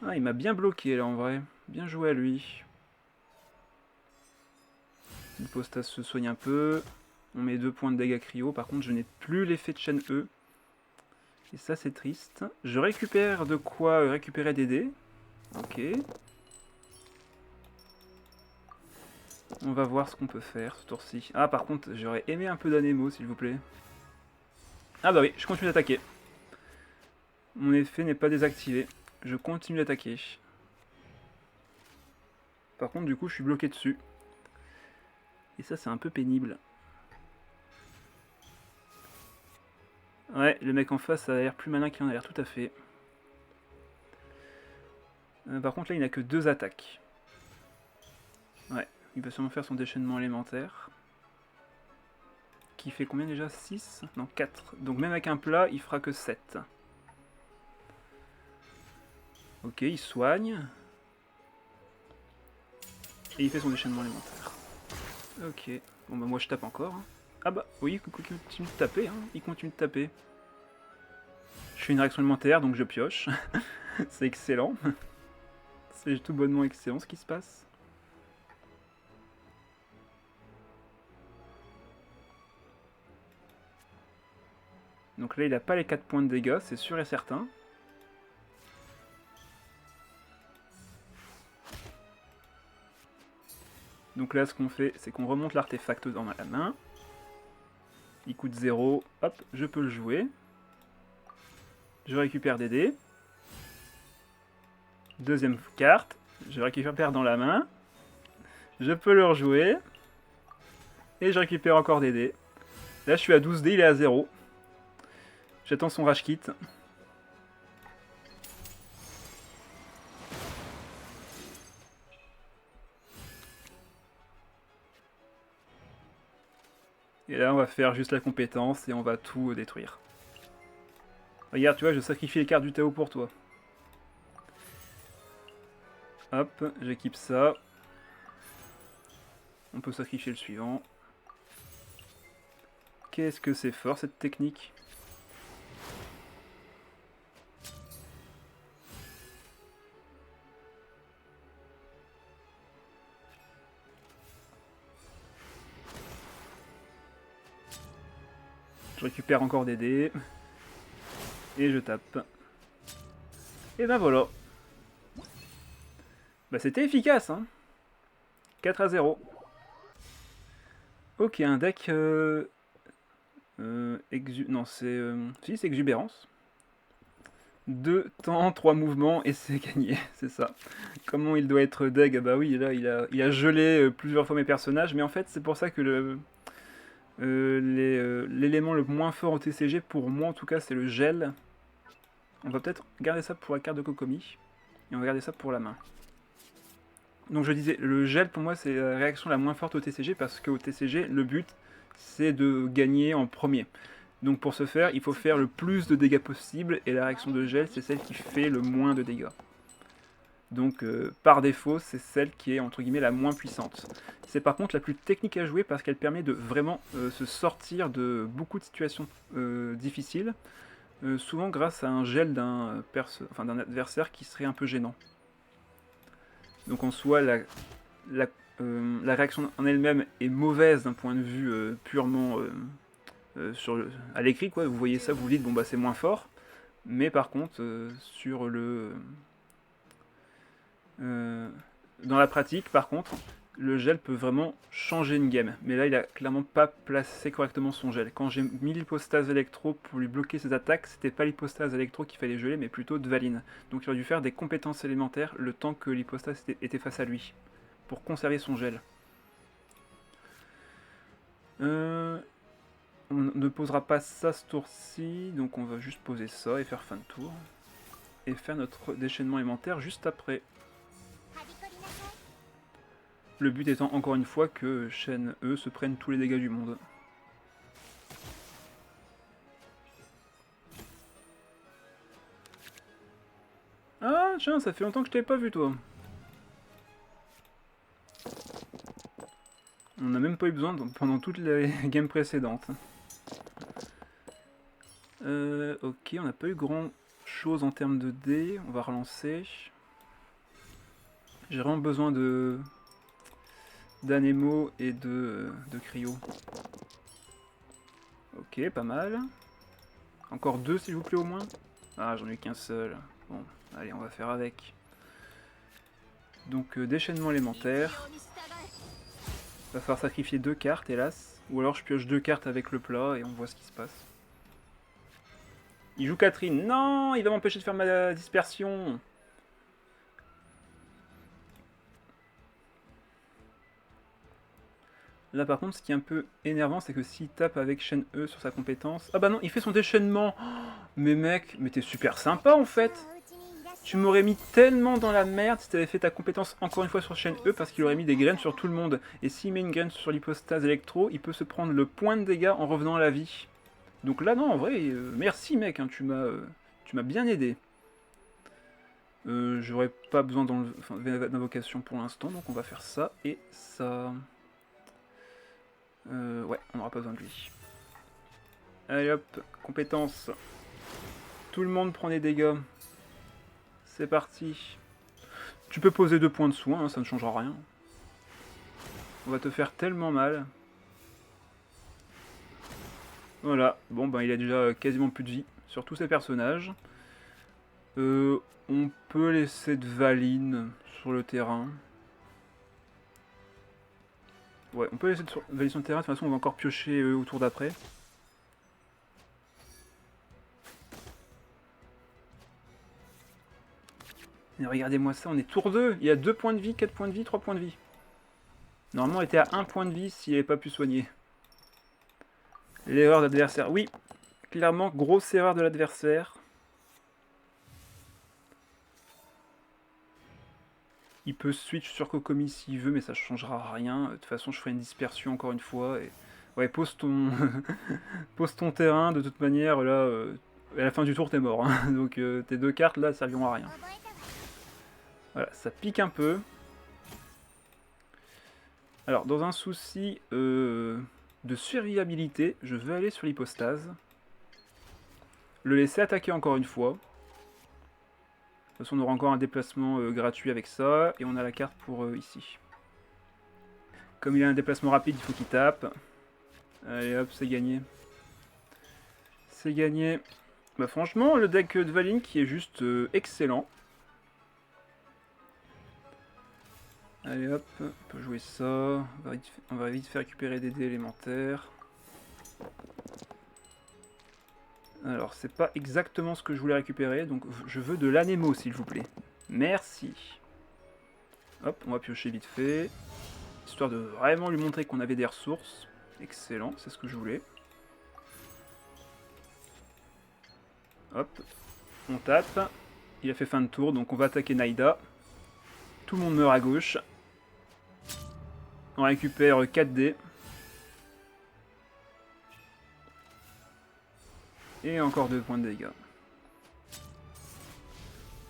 Ah, il m'a bien bloqué là en vrai. Bien joué à lui. L'hypostase se soigne un peu. On met 2 points de dégâts cryo. Par contre, je n'ai plus l'effet de chaîne E. Et ça, c'est triste. Je récupère de quoi récupérer des dés. Ok. On va voir ce qu'on peut faire ce tour-ci. Ah, par contre, j'aurais aimé un peu d'anémo, s'il vous plaît. Ah bah oui, je continue d'attaquer. Mon effet n'est pas désactivé. Je continue d'attaquer. Par contre, du coup, je suis bloqué dessus. Et ça, c'est un peu pénible. Ouais, le mec en face a l'air plus malin qu'il en a l'air, tout à fait. Par contre, là, il n'a que 2 attaques. Ouais, il va sûrement faire son déchaînement élémentaire. Qui fait combien déjà? 6? Non, 4. Donc même avec un plat, il fera que 7. Ok, il soigne. Et il fait son déchaînement élémentaire. Ok. Bon bah moi je tape encore. Hein. Ah bah oui, il continue de taper. Hein. Il continue de taper. Je fais une réaction élémentaire, donc je pioche. C'est excellent. C'est tout bonnement excellent ce qui se passe. Donc là il n'a pas les 4 points de dégâts, c'est sûr et certain. Donc là ce qu'on fait, c'est qu'on remonte l'artefact dans la main. Il coûte 0. Hop, je peux le jouer. Je récupère des dés. Deuxième carte. Je récupère dans la main. Je peux le rejouer. Et je récupère encore des dés. Là, je suis à 12 dés, il est à 0. J'attends son rage kit. Et là, on va faire juste la compétence et on va tout détruire. Regarde, tu vois, je sacrifie les cartes du Tao pour toi. Hop, j'équipe ça. On peut sacrifier le suivant. Qu'est-ce que c'est fort cette technique. Je récupère encore des dés. Et je tape. Et ben voilà. Bah c'était efficace, hein. 4 à 0. Ok, un deck... non, c'est... si, c'est Exubérance. 2 temps, 3 mouvements, et c'est gagné, c'est ça. Comment il doit être deg? Bah oui, là, il a gelé plusieurs fois mes personnages, mais en fait, c'est pour ça que l'élément le moins fort au TCG, pour moi en tout cas, c'est le gel. On va peut-être garder ça pour la carte de Kokomi, et on va garder ça pour la main. Donc je disais, le gel pour moi c'est la réaction la moins forte au TCG, parce qu'au TCG, le but c'est de gagner en premier. Donc pour ce faire, il faut faire le plus de dégâts possible, et la réaction de gel c'est celle qui fait le moins de dégâts. Donc par défaut, c'est celle qui est entre guillemets la moins puissante. C'est par contre la plus technique à jouer parce qu'elle permet de vraiment se sortir de beaucoup de situations difficiles, souvent grâce à un gel d'un adversaire qui serait un peu gênant. Donc en soi, la réaction en elle-même est mauvaise d'un point de vue purement à l'écrit, quoi. Vous voyez ça, vous dites bon bah c'est moins fort, mais par contre sur dans la pratique, par contre, le gel peut vraiment changer une game. Mais là, il a clairement pas placé correctement son gel. Quand j'ai mis l'hypostase électro pour lui bloquer ses attaques, c'était pas l'hypostase électro qu'il fallait geler, mais plutôt Dvalin. Donc il aurait dû faire des compétences élémentaires le temps que l'hypostase était face à lui, pour conserver son gel. On ne posera pas ça ce tour-ci, donc on va juste poser ça et faire fin de tour. Et faire notre déchaînement élémentaire juste après. Le but étant encore une fois que Shen E se prenne tous les dégâts du monde. Ah tiens, ça fait longtemps que je t'avais pas vu toi. On n'a même pas eu besoin pendant toutes les games précédentes. Ok, on n'a pas eu grand chose en termes de dés. On va relancer. J'ai vraiment besoin d'Anemo et de Cryo. Ok, pas mal. Encore 2 s'il vous plaît au moins. Ah, j'en ai qu'un seul. Bon, allez, on va faire avec. Donc, déchaînement élémentaire. Va falloir sacrifier 2 cartes, hélas. Ou alors je pioche 2 cartes avec le plat et on voit ce qui se passe. Il joue Catherine. Non, il va m'empêcher de faire ma dispersion. Là par contre, ce qui est un peu énervant, c'est que s'il tape avec Shen E sur sa compétence... Ah bah non, il fait son déchaînement. Oh, mais mec, mais t'es super sympa en fait. Tu m'aurais mis tellement dans la merde si t'avais fait ta compétence encore une fois sur Shen E, parce qu'il aurait mis des graines sur tout le monde. Et s'il met une graine sur l'hypostase électro, il peut se prendre le point de dégâts en revenant à la vie. Donc là non, en vrai, merci mec, hein, tu m'as bien aidé. J'aurais pas besoin d'invocation pour l'instant, donc on va faire ça et ça... ouais, on n'aura pas besoin de lui. Allez hop, compétence. Tout le monde prend des dégâts. C'est parti. Tu peux poser 2 points de soin, hein, ça ne changera rien. On va te faire tellement mal. Voilà, bon ben il a déjà quasiment plus de vie sur tous ses personnages. On peut laisser Dvalin sur le terrain. Ouais, on peut laisser Dvalin sur le terrain, de toute façon on va encore piocher au tour d'après. Mais regardez-moi ça, on est tour 2. Il y a 2 points de vie, 4 points de vie, 3 points de vie. Normalement, il était à 1 point de vie s'il n'avait pas pu soigner. L'erreur d'adversaire. Oui, clairement, grosse erreur de l'adversaire. Il peut switch sur Kokomi s'il veut, mais ça ne changera rien. De toute façon, je ferai une dispersion encore une fois. Et... ouais, pose ton... pose ton terrain, de toute manière, là, à la fin du tour, t'es mort. Hein. Donc tes 2 cartes, là, serviront à rien. Voilà, ça pique un peu. Alors, dans un souci de survivabilité, je vais aller sur l'hypostase. Le laisser attaquer encore une fois. De toute façon, on aura encore un déplacement gratuit avec ça. Et on a la carte pour ici. Comme il a un déplacement rapide, il faut qu'il tape. Allez hop, c'est gagné. C'est gagné. Bah franchement, le deck de Dvalin qui est juste excellent. Allez hop, on peut jouer ça. On va vite faire récupérer des dés élémentaires. Alors, c'est pas exactement ce que je voulais récupérer, donc je veux de l'anémo, s'il vous plaît. Merci. Hop, on va piocher vite fait. Histoire de vraiment lui montrer qu'on avait des ressources. Excellent, c'est ce que je voulais. Hop, on tape. Il a fait fin de tour, donc on va attaquer Naïda. Tout le monde meurt à gauche. On récupère 4 dés. Et encore 2 points de dégâts.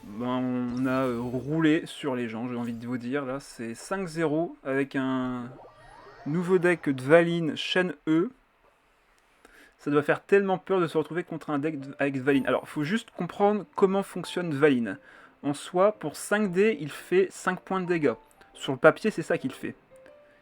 Ben, on a roulé sur les gens, j'ai envie de vous dire. Là, c'est 5-0 avec un nouveau deck Dvalin Shen E. Ça doit faire tellement peur de se retrouver contre un deck avec Dvalin. Alors, il faut juste comprendre comment fonctionne Dvalin. En soi, pour 5 dés, il fait 5 points de dégâts. Sur le papier, c'est ça qu'il fait.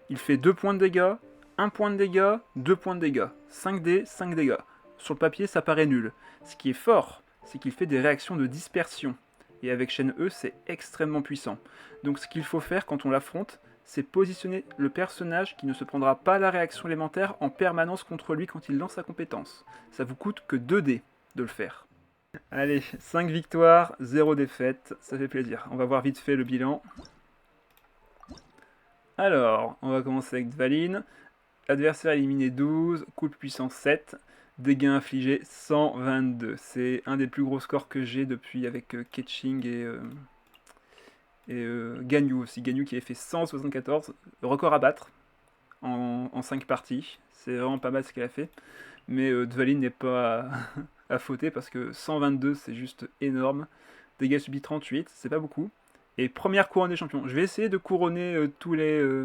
Il fait 2 points de dégâts, 1 point de dégâts, 2 points de dégâts. 5 dés, 5 dégâts. Sur le papier, ça paraît nul. Ce qui est fort, c'est qu'il fait des réactions de dispersion. Et avec Shen E, c'est extrêmement puissant. Donc ce qu'il faut faire quand on l'affronte, c'est positionner le personnage qui ne se prendra pas la réaction élémentaire en permanence contre lui quand il lance sa compétence. Ça vous coûte que 2 dés de le faire. Allez, 5 victoires, 0 défaite, ça fait plaisir. On va voir vite fait le bilan. Alors, on va commencer avec Dvalin. Adversaire éliminé 12, coup de puissance 7, dégâts infligés 122. C'est un des plus gros scores que j'ai depuis avec Ketching et Ganyu aussi. Ganyu qui avait fait 174, record à battre en 5 parties. C'est vraiment pas mal ce qu'elle a fait. Mais Dvalin n'est pas à fauter parce que 122 c'est juste énorme. Dégâts subis 38, c'est pas beaucoup. Et première couronne des champions. Je vais essayer de couronner tous les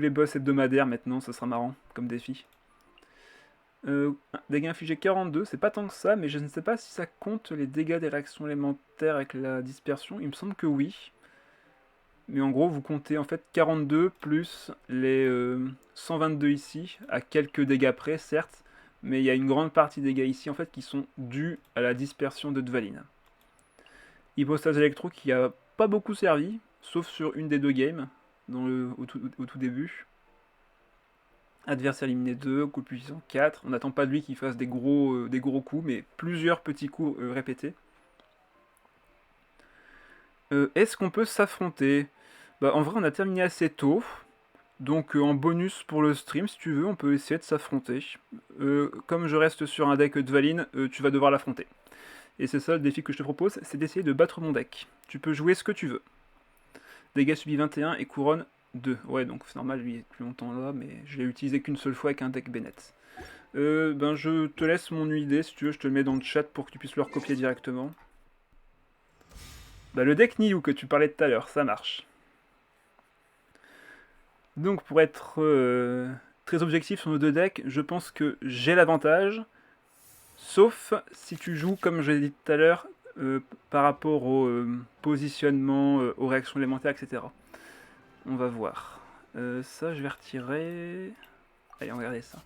boss hebdomadaires maintenant, ça sera marrant comme défi. Dégâts infligés 42, c'est pas tant que ça, mais je ne sais pas si ça compte les dégâts des réactions élémentaires avec la dispersion. Il me semble que oui. Mais en gros, vous comptez en fait 42 plus les 122 ici, à quelques dégâts près, certes. Mais il y a une grande partie des dégâts ici en fait qui sont dus à la dispersion de Dvalin. Hypostase électro qui a pas beaucoup servi, sauf sur une des 2 games. Au tout début. Adversaire éliminé 2, coup de puissance 4. On n'attend pas de lui qu'il fasse des gros coups, mais plusieurs petits coups répétés. Est-ce qu'on peut s'affronter? Bah, en vrai, on a terminé assez tôt. Donc en bonus pour le stream, si tu veux, on peut essayer de s'affronter. Comme je reste sur un deck Dvalin, tu vas devoir l'affronter. Et c'est ça le défi que je te propose, c'est d'essayer de battre mon deck. Tu peux jouer ce que tu veux. Dégâts subis 21 et couronne 2. Ouais, donc c'est normal, lui il est plus longtemps là, mais je l'ai utilisé qu'une seule fois avec un deck Bennett. Ben je te laisse mon idée, si tu veux, je te le mets dans le chat pour que tu puisses le recopier directement. Bah, le deck Niyu que tu parlais tout à l'heure, ça marche. Donc pour être très objectif sur nos 2 decks, je pense que j'ai l'avantage, sauf si tu joues, comme je l'ai dit tout à l'heure, par rapport au positionnement, aux réactions élémentaires, etc. On va voir. Ça, je vais retirer... Allez, on va regarder ça.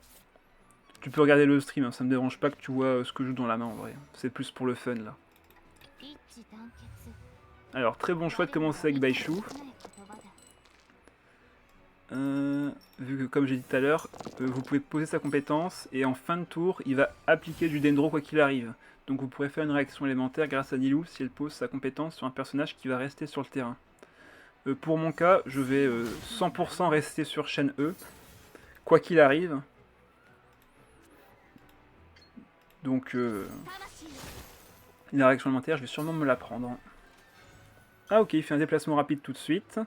Tu peux regarder le stream, hein, ça me dérange pas que tu vois ce que je joue dans la main en vrai. C'est plus pour le fun là. Alors, très bon choix de commencer avec Baishu. Vu que, comme j'ai dit tout à l'heure, vous pouvez poser sa compétence et en fin de tour, il va appliquer du Dendro quoi qu'il arrive. Donc vous pourrez faire une réaction élémentaire grâce à Nilou si elle pose sa compétence sur un personnage qui va rester sur le terrain. Pour mon cas, je vais 100% rester sur Shen E, quoi qu'il arrive. Donc la réaction élémentaire, je vais sûrement me la prendre. Ah ok, il fait un déplacement rapide tout de suite.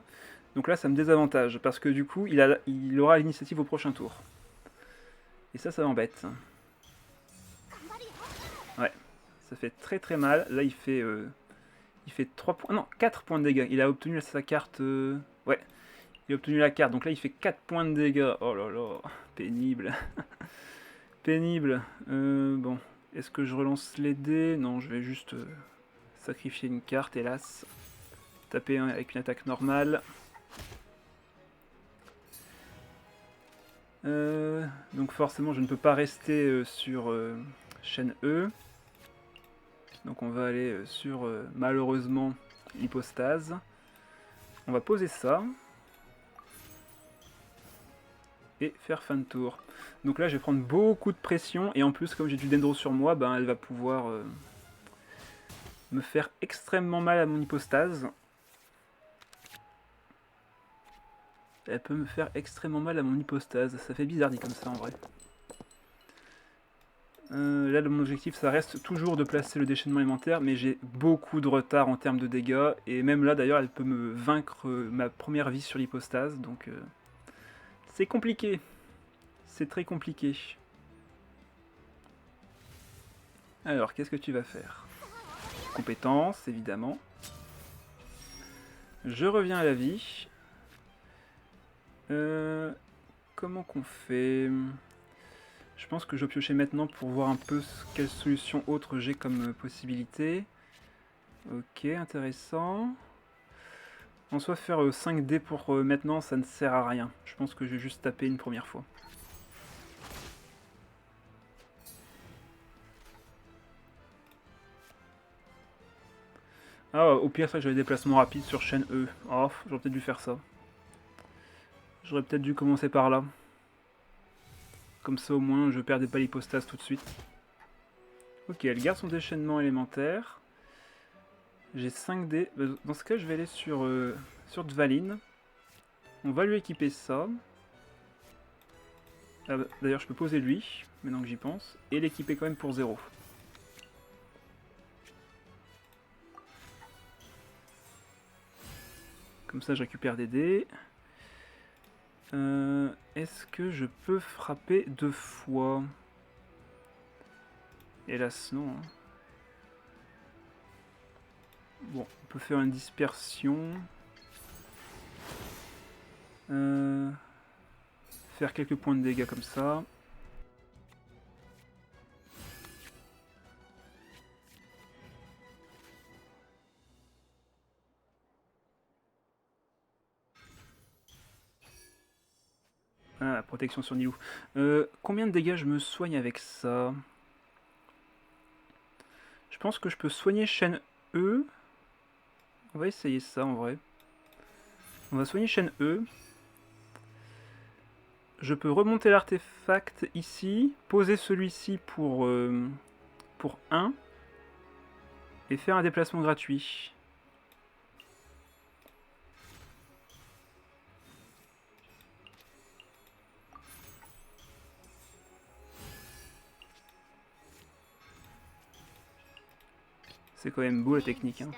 Donc là, ça me désavantage, parce que du coup, il aura l'initiative au prochain tour. Et ça m'embête. Ouais, ça fait très très mal. Là, il fait 3 points... Non, 4 points de dégâts. Il a obtenu sa carte... Ouais, il a obtenu la carte. Donc là, il fait 4 points de dégâts. Oh là là, pénible. Pénible. Bon, est-ce que je relance les dés? Non, je vais juste sacrifier une carte, hélas. Taper avec une attaque normale. Donc forcément, je ne peux pas rester sur Shen E. Donc on va aller sur, malheureusement, l'hypostase. On va poser ça. Et faire fin de tour. Donc là, je vais prendre beaucoup de pression. Et en plus, comme j'ai du dendro sur moi, ben, elle va pouvoir me faire extrêmement mal à mon hypostase. Elle peut me faire extrêmement mal à mon hypostase. Ça fait bizarre dit comme ça en vrai. Là, mon objectif, ça reste toujours de placer le déchaînement élémentaire, mais j'ai beaucoup de retard en termes de dégâts. Et même là, d'ailleurs, elle peut me vaincre ma première vie sur l'hypostase. Donc, c'est compliqué. C'est très compliqué. Alors, qu'est-ce que tu vas faire? Compétence, évidemment. Je reviens à la vie. Comment qu'on fait? Je pense que je vais piocher maintenant pour voir un peu quelle solution autre j'ai comme possibilité. Ok, intéressant. En soi, faire 5D pour maintenant, ça ne sert à rien. Je pense que je vais juste taper une première fois. Ah, au pire, ça, j'avais déplacement rapide sur chaîne E. Oh, j'aurais peut-être dû faire ça. J'aurais peut-être dû commencer par là. Comme ça, au moins, je perdais pas l'hypostase tout de suite. Ok, elle garde son déchaînement élémentaire. J'ai 5D. Dans ce cas, je vais aller sur Dvalin. On va lui équiper ça. Ah, d'ailleurs, je peux poser lui, maintenant que j'y pense. Et l'équiper quand même pour 0. Comme ça, je récupère des dés. Est-ce que je peux frapper 2 fois? Hélas, non. Hein. Bon, on peut faire une dispersion. Faire quelques points de dégâts comme ça. Ah, protection sur Nilou. Combien de dégâts je me soigne avec ça? Je pense que je peux soigner chaîne E. On va essayer ça en vrai. On va soigner chaîne E. Je peux remonter l'artefact ici, poser celui-ci pour 1 et faire un déplacement gratuit. C'est quand même beau la technique. Hein.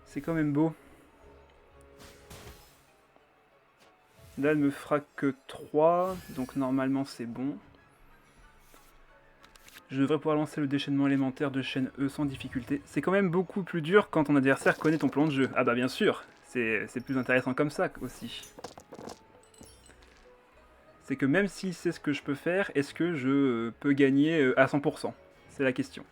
C'est quand même beau. Là, elle me fera que 3, donc normalement c'est bon. Je devrais pouvoir lancer le déchaînement élémentaire de chaîne E sans difficulté. C'est quand même beaucoup plus dur quand ton adversaire connaît ton plan de jeu. Ah bah bien sûr, c'est plus intéressant comme ça aussi. C'est que même s'il sait ce que je peux faire, est-ce que je peux gagner à 100%? C'est la question.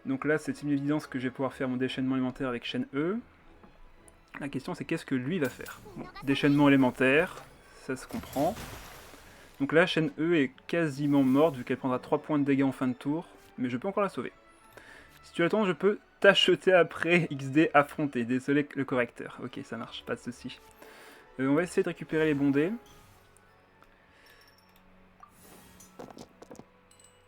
Donc là, c'est une évidence que je vais pouvoir faire mon déchaînement élémentaire avec chaîne E. La question, c'est qu'est-ce que lui va faire? Bon, déchaînement élémentaire, ça se comprend. Donc là, chaîne E est quasiment morte, vu qu'elle prendra 3 points de dégâts en fin de tour. Mais je peux encore la sauver. Si tu attends, je peux t'acheter après XD affronter. Désolé le correcteur. Ok, ça marche, pas de soucis. On va essayer de récupérer les bondés.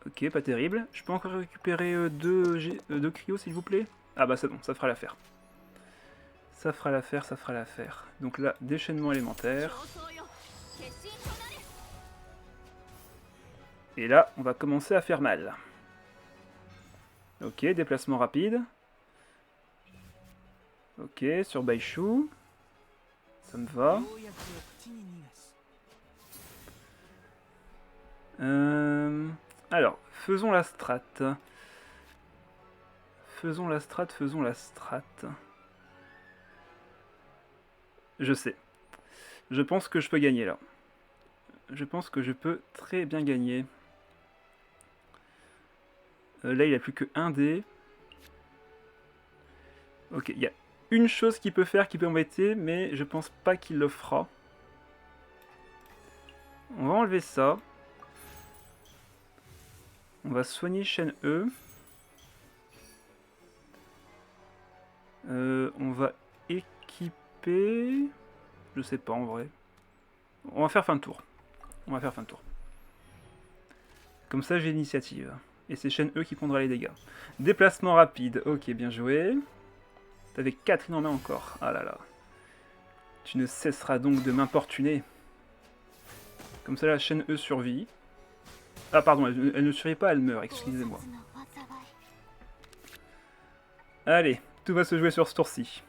Ok, pas terrible. Je peux encore récupérer deux cryos, s'il vous plaît? Ah bah c'est bon, ça fera l'affaire. Ça fera l'affaire, ça fera l'affaire. Donc là, déchaînement élémentaire. Et là, on va commencer à faire mal. Ok, déplacement rapide. Ok, sur Baishu. Ça me va. Alors, faisons la strat. Faisons la strat, faisons la strat. Je sais. Je pense que je peux gagner là. Je pense que je peux très bien gagner. Là, il a plus que 1 dé. Ok, il y a une chose qu'il peut faire qui peut embêter, mais je pense pas qu'il le fera. On va enlever ça. On va soigner Shen E. On va équiper... Je sais pas en vrai. On va faire fin de tour. On va faire fin de tour. Comme ça, j'ai l'initiative. Et c'est Shen E qui prendra les dégâts. Déplacement rapide. Ok, bien joué. T'avais Catherine en main encore. Ah là là. Tu ne cesseras donc de m'importuner. Comme ça, la Shen E survit. Ah pardon, elle ne survit pas, elle meurt, excusez-moi. Allez, tout va se jouer sur ce tour-ci.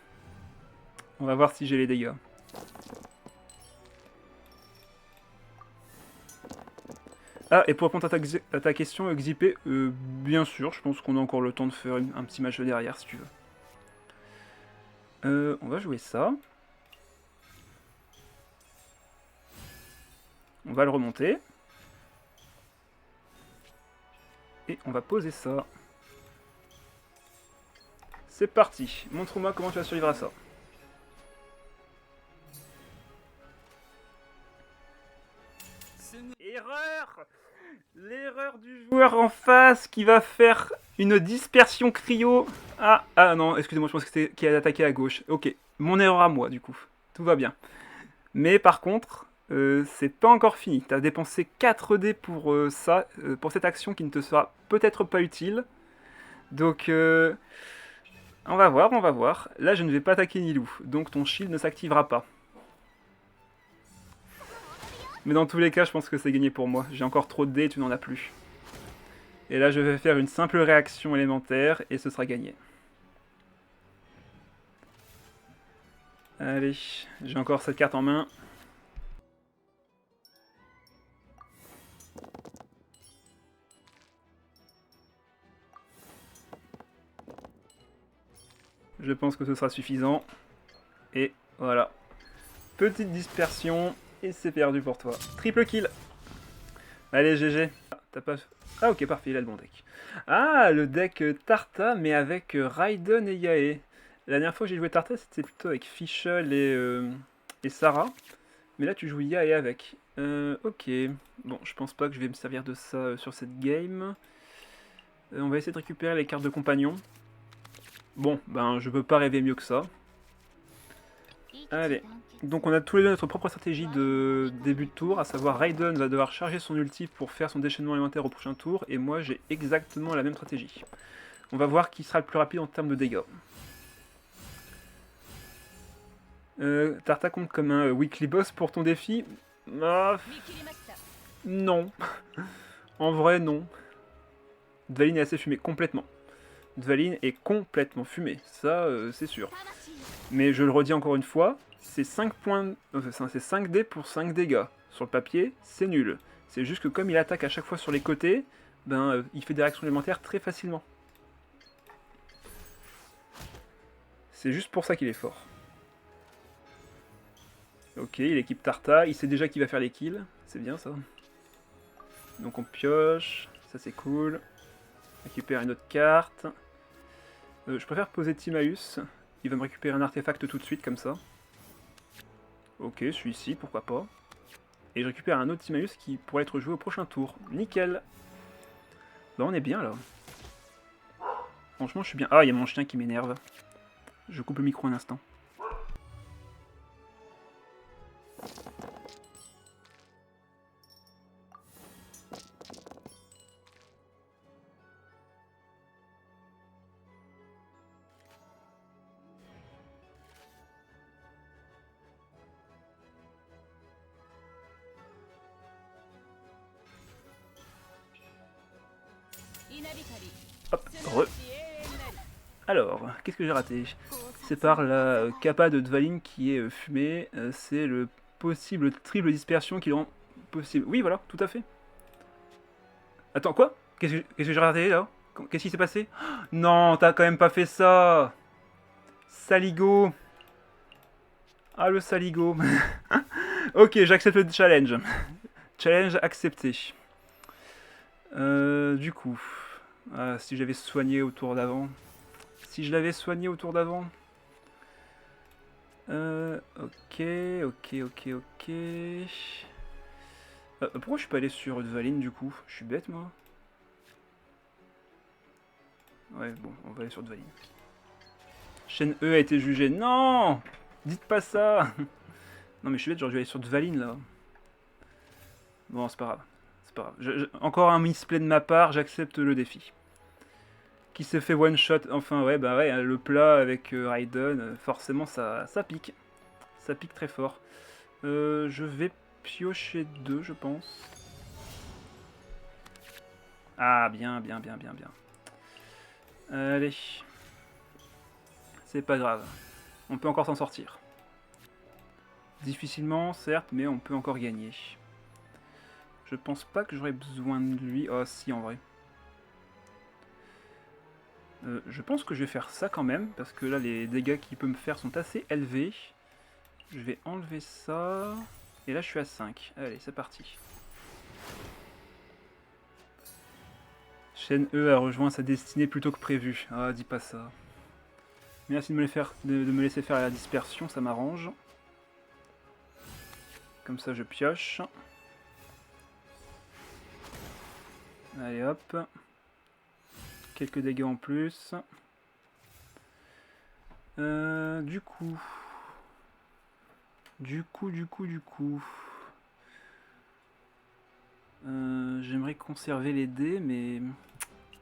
On va voir si j'ai les dégâts. Ah, et pour répondre à ta question, Xipé, bien sûr, je pense qu'on a encore le temps de faire un petit match derrière, si tu veux. On va jouer ça. On va le remonter. Et on va poser ça. C'est parti. Montre-moi comment tu vas survivre à ça. Erreur! L'erreur du joueur en face qui va faire une dispersion cryo. Ah non, excusez-moi, je pense que c'était qui a attaqué à gauche. Ok, mon erreur à moi du coup. Tout va bien. Mais par contre, c'est pas encore fini. T'as dépensé 4 dés pour ça, pour cette action qui ne te sera peut-être pas utile. Donc, on va voir, on va voir. Là, je ne vais pas attaquer Nilou, donc ton shield ne s'activera pas. Mais dans tous les cas, je pense que c'est gagné pour moi. J'ai encore trop de dés, tu n'en as plus. Et là, je vais faire une simple réaction élémentaire et ce sera gagné. Allez, j'ai encore cette carte en main. Je pense que ce sera suffisant. Et voilà. Petite dispersion. Et c'est perdu pour toi. Triple kill. Allez, GG. T'as pas... Ah ok, parfait, il a le bon deck. Ah, le deck Tarta, mais avec Raiden et Yae. La dernière fois que j'ai joué Tarta, c'était plutôt avec Fischl et Sarah. Mais là, tu joues Yae avec. Ok. Bon, je pense pas que je vais me servir de ça sur cette game. On va essayer de récupérer les cartes de compagnon. Bon, ben, je peux pas rêver mieux que ça. Allez. Donc on a tous les deux notre propre stratégie de début de tour, à savoir Raiden va devoir charger son ulti pour faire son déchaînement élémentaire au prochain tour, et moi j'ai exactement la même stratégie. On va voir qui sera le plus rapide en termes de dégâts. Tarta compte comme un weekly boss pour ton défi. Ah, non. En vrai, non. Dvalin est assez fumé, complètement. Dvalin est complètement fumé, ça c'est sûr. Mais je le redis encore une fois, c'est 5 points, c'est 5 dés pour 5 dégâts. Sur le papier, c'est nul. C'est juste que comme il attaque à chaque fois sur les côtés, ben il fait des réactions élémentaires très facilement. C'est juste pour ça qu'il est fort. Ok, il équipe Tarta, il sait déjà qu'il va faire les kills, c'est bien ça. Donc on pioche, ça c'est cool. Récupère une autre carte. Je préfère poser Timaeus, il va me récupérer un artefact tout de suite comme ça. Ok, celui-ci, pourquoi pas. Et je récupère un autre Timaeus qui pourrait être joué au prochain tour. Nickel. Bah on est bien là. Franchement je suis bien. Ah, il y a mon chien qui m'énerve. Je coupe le micro un instant. Hop, re. Alors, qu'est-ce que j'ai raté? C'est par la capa de Dvalin qui est fumée. C'est le possible triple dispersion qui le rend possible. Oui, voilà, tout à fait. Attends, quoi? Qu'est-ce que j'ai raté là? Qu'est-ce qui s'est passé? Non, t'as quand même pas fait ça! Saligo! Ah, le saligo! Ok, j'accepte le challenge. Challenge accepté. Du coup... Ah, si j'avais soigné au tour d'avant... Si je l'avais soigné au tour d'avant... Ok. Pourquoi je suis pas allé sur Dvalin du coup? Je suis bête moi. Ouais, bon, on va aller sur Dvalin. Chaîne E a été jugée. Non! Dites pas ça! Non mais je suis bête, j'aurais dû aller sur Dvalin là. Bon, c'est pas grave. C'est pas grave. Encore un misplay de ma part, j'accepte le défi. Qui s'est fait one shot. Enfin, ouais, bah ouais, le plat avec Raiden, forcément ça pique. Ça pique très fort. Je vais piocher 2, je pense. Ah, bien. Allez. C'est pas grave. On peut encore s'en sortir. Difficilement, certes, mais on peut encore gagner. Je pense pas que j'aurais besoin de lui. Oh, si, en vrai. Je pense que je vais faire ça quand même, parce que là, les dégâts qu'il peut me faire sont assez élevés. Je vais enlever ça. Et là, je suis à 5. Allez, c'est parti. Chaîne E a rejoint sa destinée plutôt que prévu. Ah, dis pas ça. Merci de me laisser faire la dispersion, ça m'arrange. Comme ça, je pioche. Allez, hop. Quelques dégâts en plus. Du coup... J'aimerais conserver les dés, mais...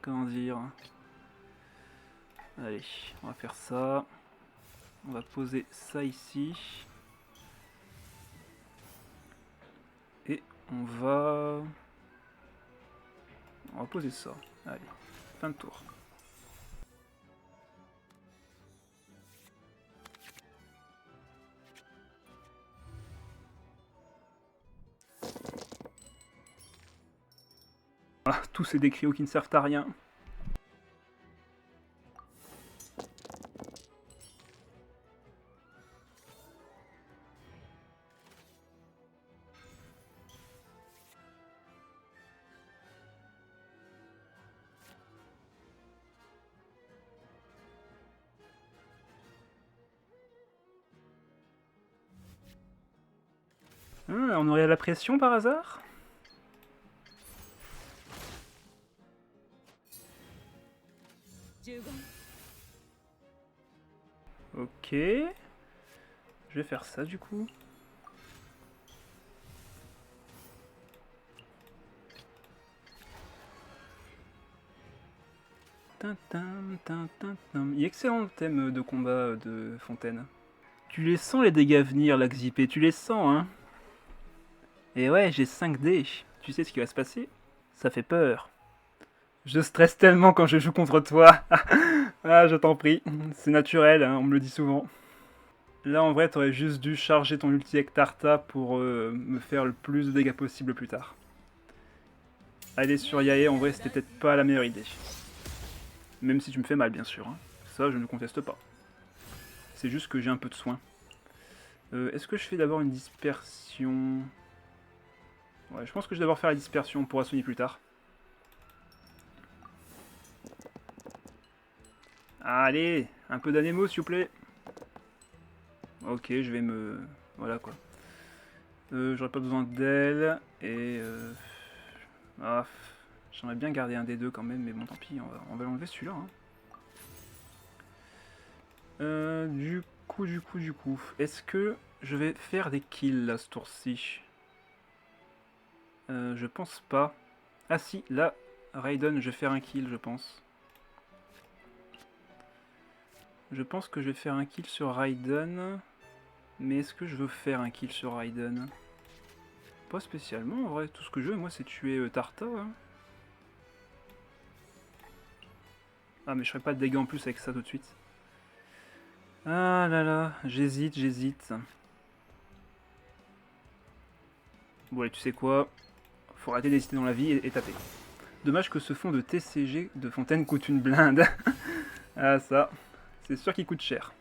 Comment dire? Allez, on va faire ça. On va poser ça ici. Et on va poser ça. Allez, fin de tour. Ah, tous ces décrios qui ne servent à rien. On aurait la pression par hasard? Ok. Je vais faire ça du coup. Excellent thème de combat de Fontaine. Tu les sens les dégâts venir, la Xipé, tu les sens, hein? Et ouais, j'ai 5 dés. Tu sais ce qui va se passer? Ça fait peur. Je stresse tellement quand je joue contre toi. Ah, je t'en prie. C'est naturel, hein, on me le dit souvent. Là, en vrai, t'aurais juste dû charger ton ulti avec Tarta pour me faire le plus de dégâts possible plus tard. Aller sur Yae, en vrai, c'était peut-être pas la meilleure idée. Même si tu me fais mal, bien sûr. Hein. Ça, je ne conteste pas. C'est juste que j'ai un peu de soin. Est-ce que je fais d'abord une dispersion? Ouais, je pense que je vais d'abord faire la dispersion, on pourra soigner plus tard. Allez, un peu d'anémo, s'il vous plaît. Ok, je vais me... Voilà, quoi. J'aurais pas besoin d'elle, et... Ah, j'aimerais bien garder un des deux quand même, mais bon, tant pis, on va l'enlever celui-là. Hein. Du coup... Est-ce que je vais faire des kills, là, ce tour-ci? Je pense pas. Ah si, là, Raiden, je vais faire un kill, je pense. Je pense que je vais faire un kill sur Raiden. Mais est-ce que je veux faire un kill sur Raiden? Pas spécialement, en vrai. Tout ce que je veux, moi, c'est tuer Tarta. Hein. Ah mais je ferai pas de dégâts en plus avec ça tout de suite. Ah là là, j'hésite. Bon allez, tu sais quoi? Faut arrêter d'hésiter dans la vie et taper. Dommage que ce fond de TCG de fontaine coûte une blinde. Ah ça, c'est sûr qu'il coûte cher.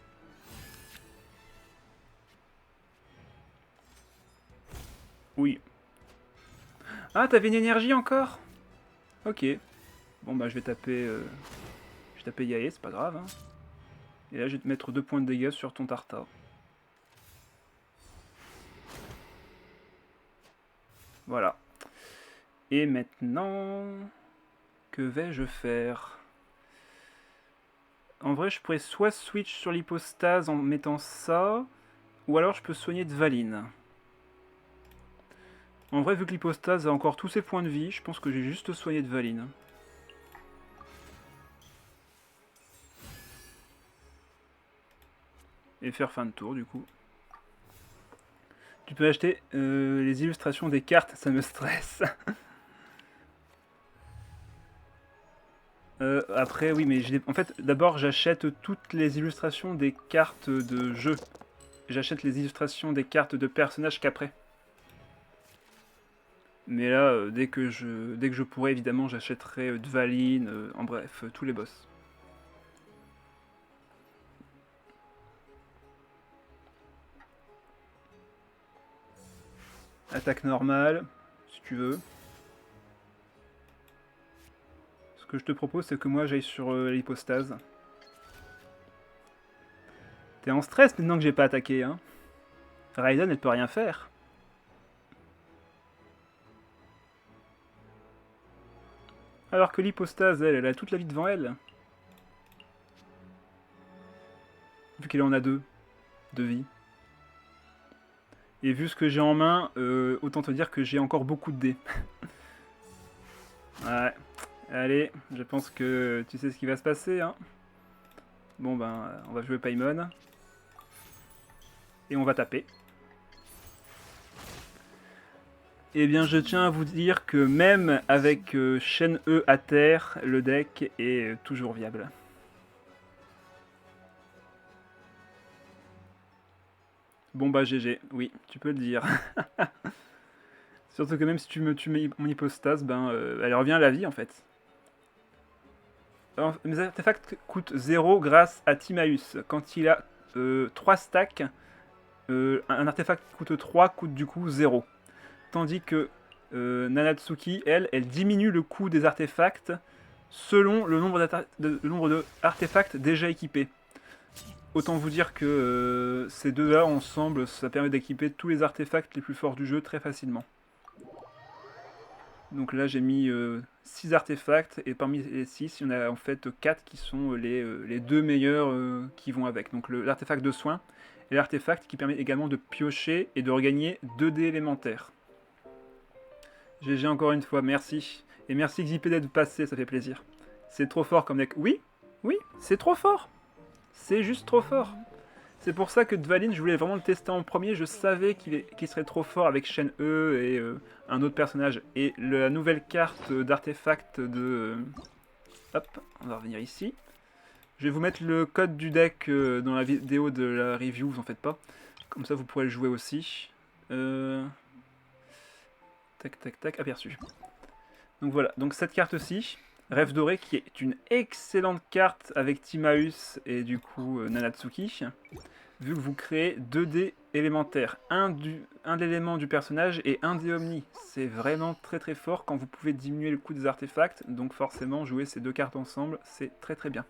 Oui. Ah, t'avais une énergie encore? Ok. Bon bah je vais taper... Je vais taper Yae, c'est pas grave. Hein. Et là je vais te mettre 2 points de dégâts sur ton Tartare. Voilà. Et maintenant... Que vais-je faire? En vrai, je pourrais soit switch sur l'hypostase en mettant ça, ou alors je peux soigner Dvalin. En vrai, vu que l'hypostase a encore tous ses points de vie, je pense que j'ai juste soigné Dvalin. Et faire fin de tour, du coup. Tu peux acheter les illustrations des cartes, ça me stresse. Après, oui, mais en fait, d'abord, j'achète toutes les illustrations des cartes de jeu. J'achète les illustrations des cartes de personnages qu'après. Mais là, dès que je pourrai, évidemment, j'achèterai Dvalin, en bref, tous les boss. Attaque normale, si tu veux. Ce que je te propose, c'est que moi, j'aille sur l'hypostase. T'es en stress maintenant que j'ai pas attaqué, hein. Raiden, elle peut rien faire. Alors que l'hypostase, elle a toute la vie devant elle. Vu qu'elle en a deux de vie. Et vu ce que j'ai en main, autant te dire que j'ai encore beaucoup de dés. Ouais. Allez, je pense que tu sais ce qui va se passer, hein. Bon ben, on va jouer Paimon. Et on va taper. Eh bien, je tiens à vous dire que même avec Shen E à terre, le deck est toujours viable. Bon bah GG, oui, tu peux le dire. Surtout que même si tu mets mon hypostase, ben, elle revient à la vie en fait. Alors, mes artefacts coûtent 0 grâce à Timaeus. Quand il a 3 stacks, un artefact qui coûte 3 coûte du coup 0. Tandis que Nanatsuki, elle diminue le coût des artefacts selon le nombre d'artefacts déjà équipés. Autant vous dire que ces deux-là ensemble, ça permet d'équiper tous les artefacts les plus forts du jeu très facilement. Donc là j'ai mis 6 artefacts et parmi les 6, il y en a en fait 4 qui sont les deux meilleurs qui vont avec. Donc l'artefact de soin et l'artefact qui permet également de piocher et de regagner 2 dés élémentaires. GG encore une fois, merci. Et merci XYPD de passer, ça fait plaisir. C'est trop fort comme deck. Oui, oui, c'est trop fort. C'est juste trop fort. C'est pour ça que Dvalin, je voulais vraiment le tester en premier. Je savais qu'il serait trop fort avec Shen E et un autre personnage. Et la nouvelle carte d'artefact de... Hop, on va revenir ici. Je vais vous mettre le code du deck dans la vidéo de la review, vous en faites pas. Comme ça, vous pourrez le jouer aussi. Tac, tac, tac, aperçu. Donc voilà, donc cette carte-ci, Rêve Doré, qui est une excellente carte avec Timaeus et du coup Nanatsuki, vu que vous créez 2 dés élémentaires, un d'élément du personnage et un dé omni. C'est vraiment très très fort quand vous pouvez diminuer le coût des artefacts, donc forcément jouer ces deux cartes ensemble, c'est très très bien.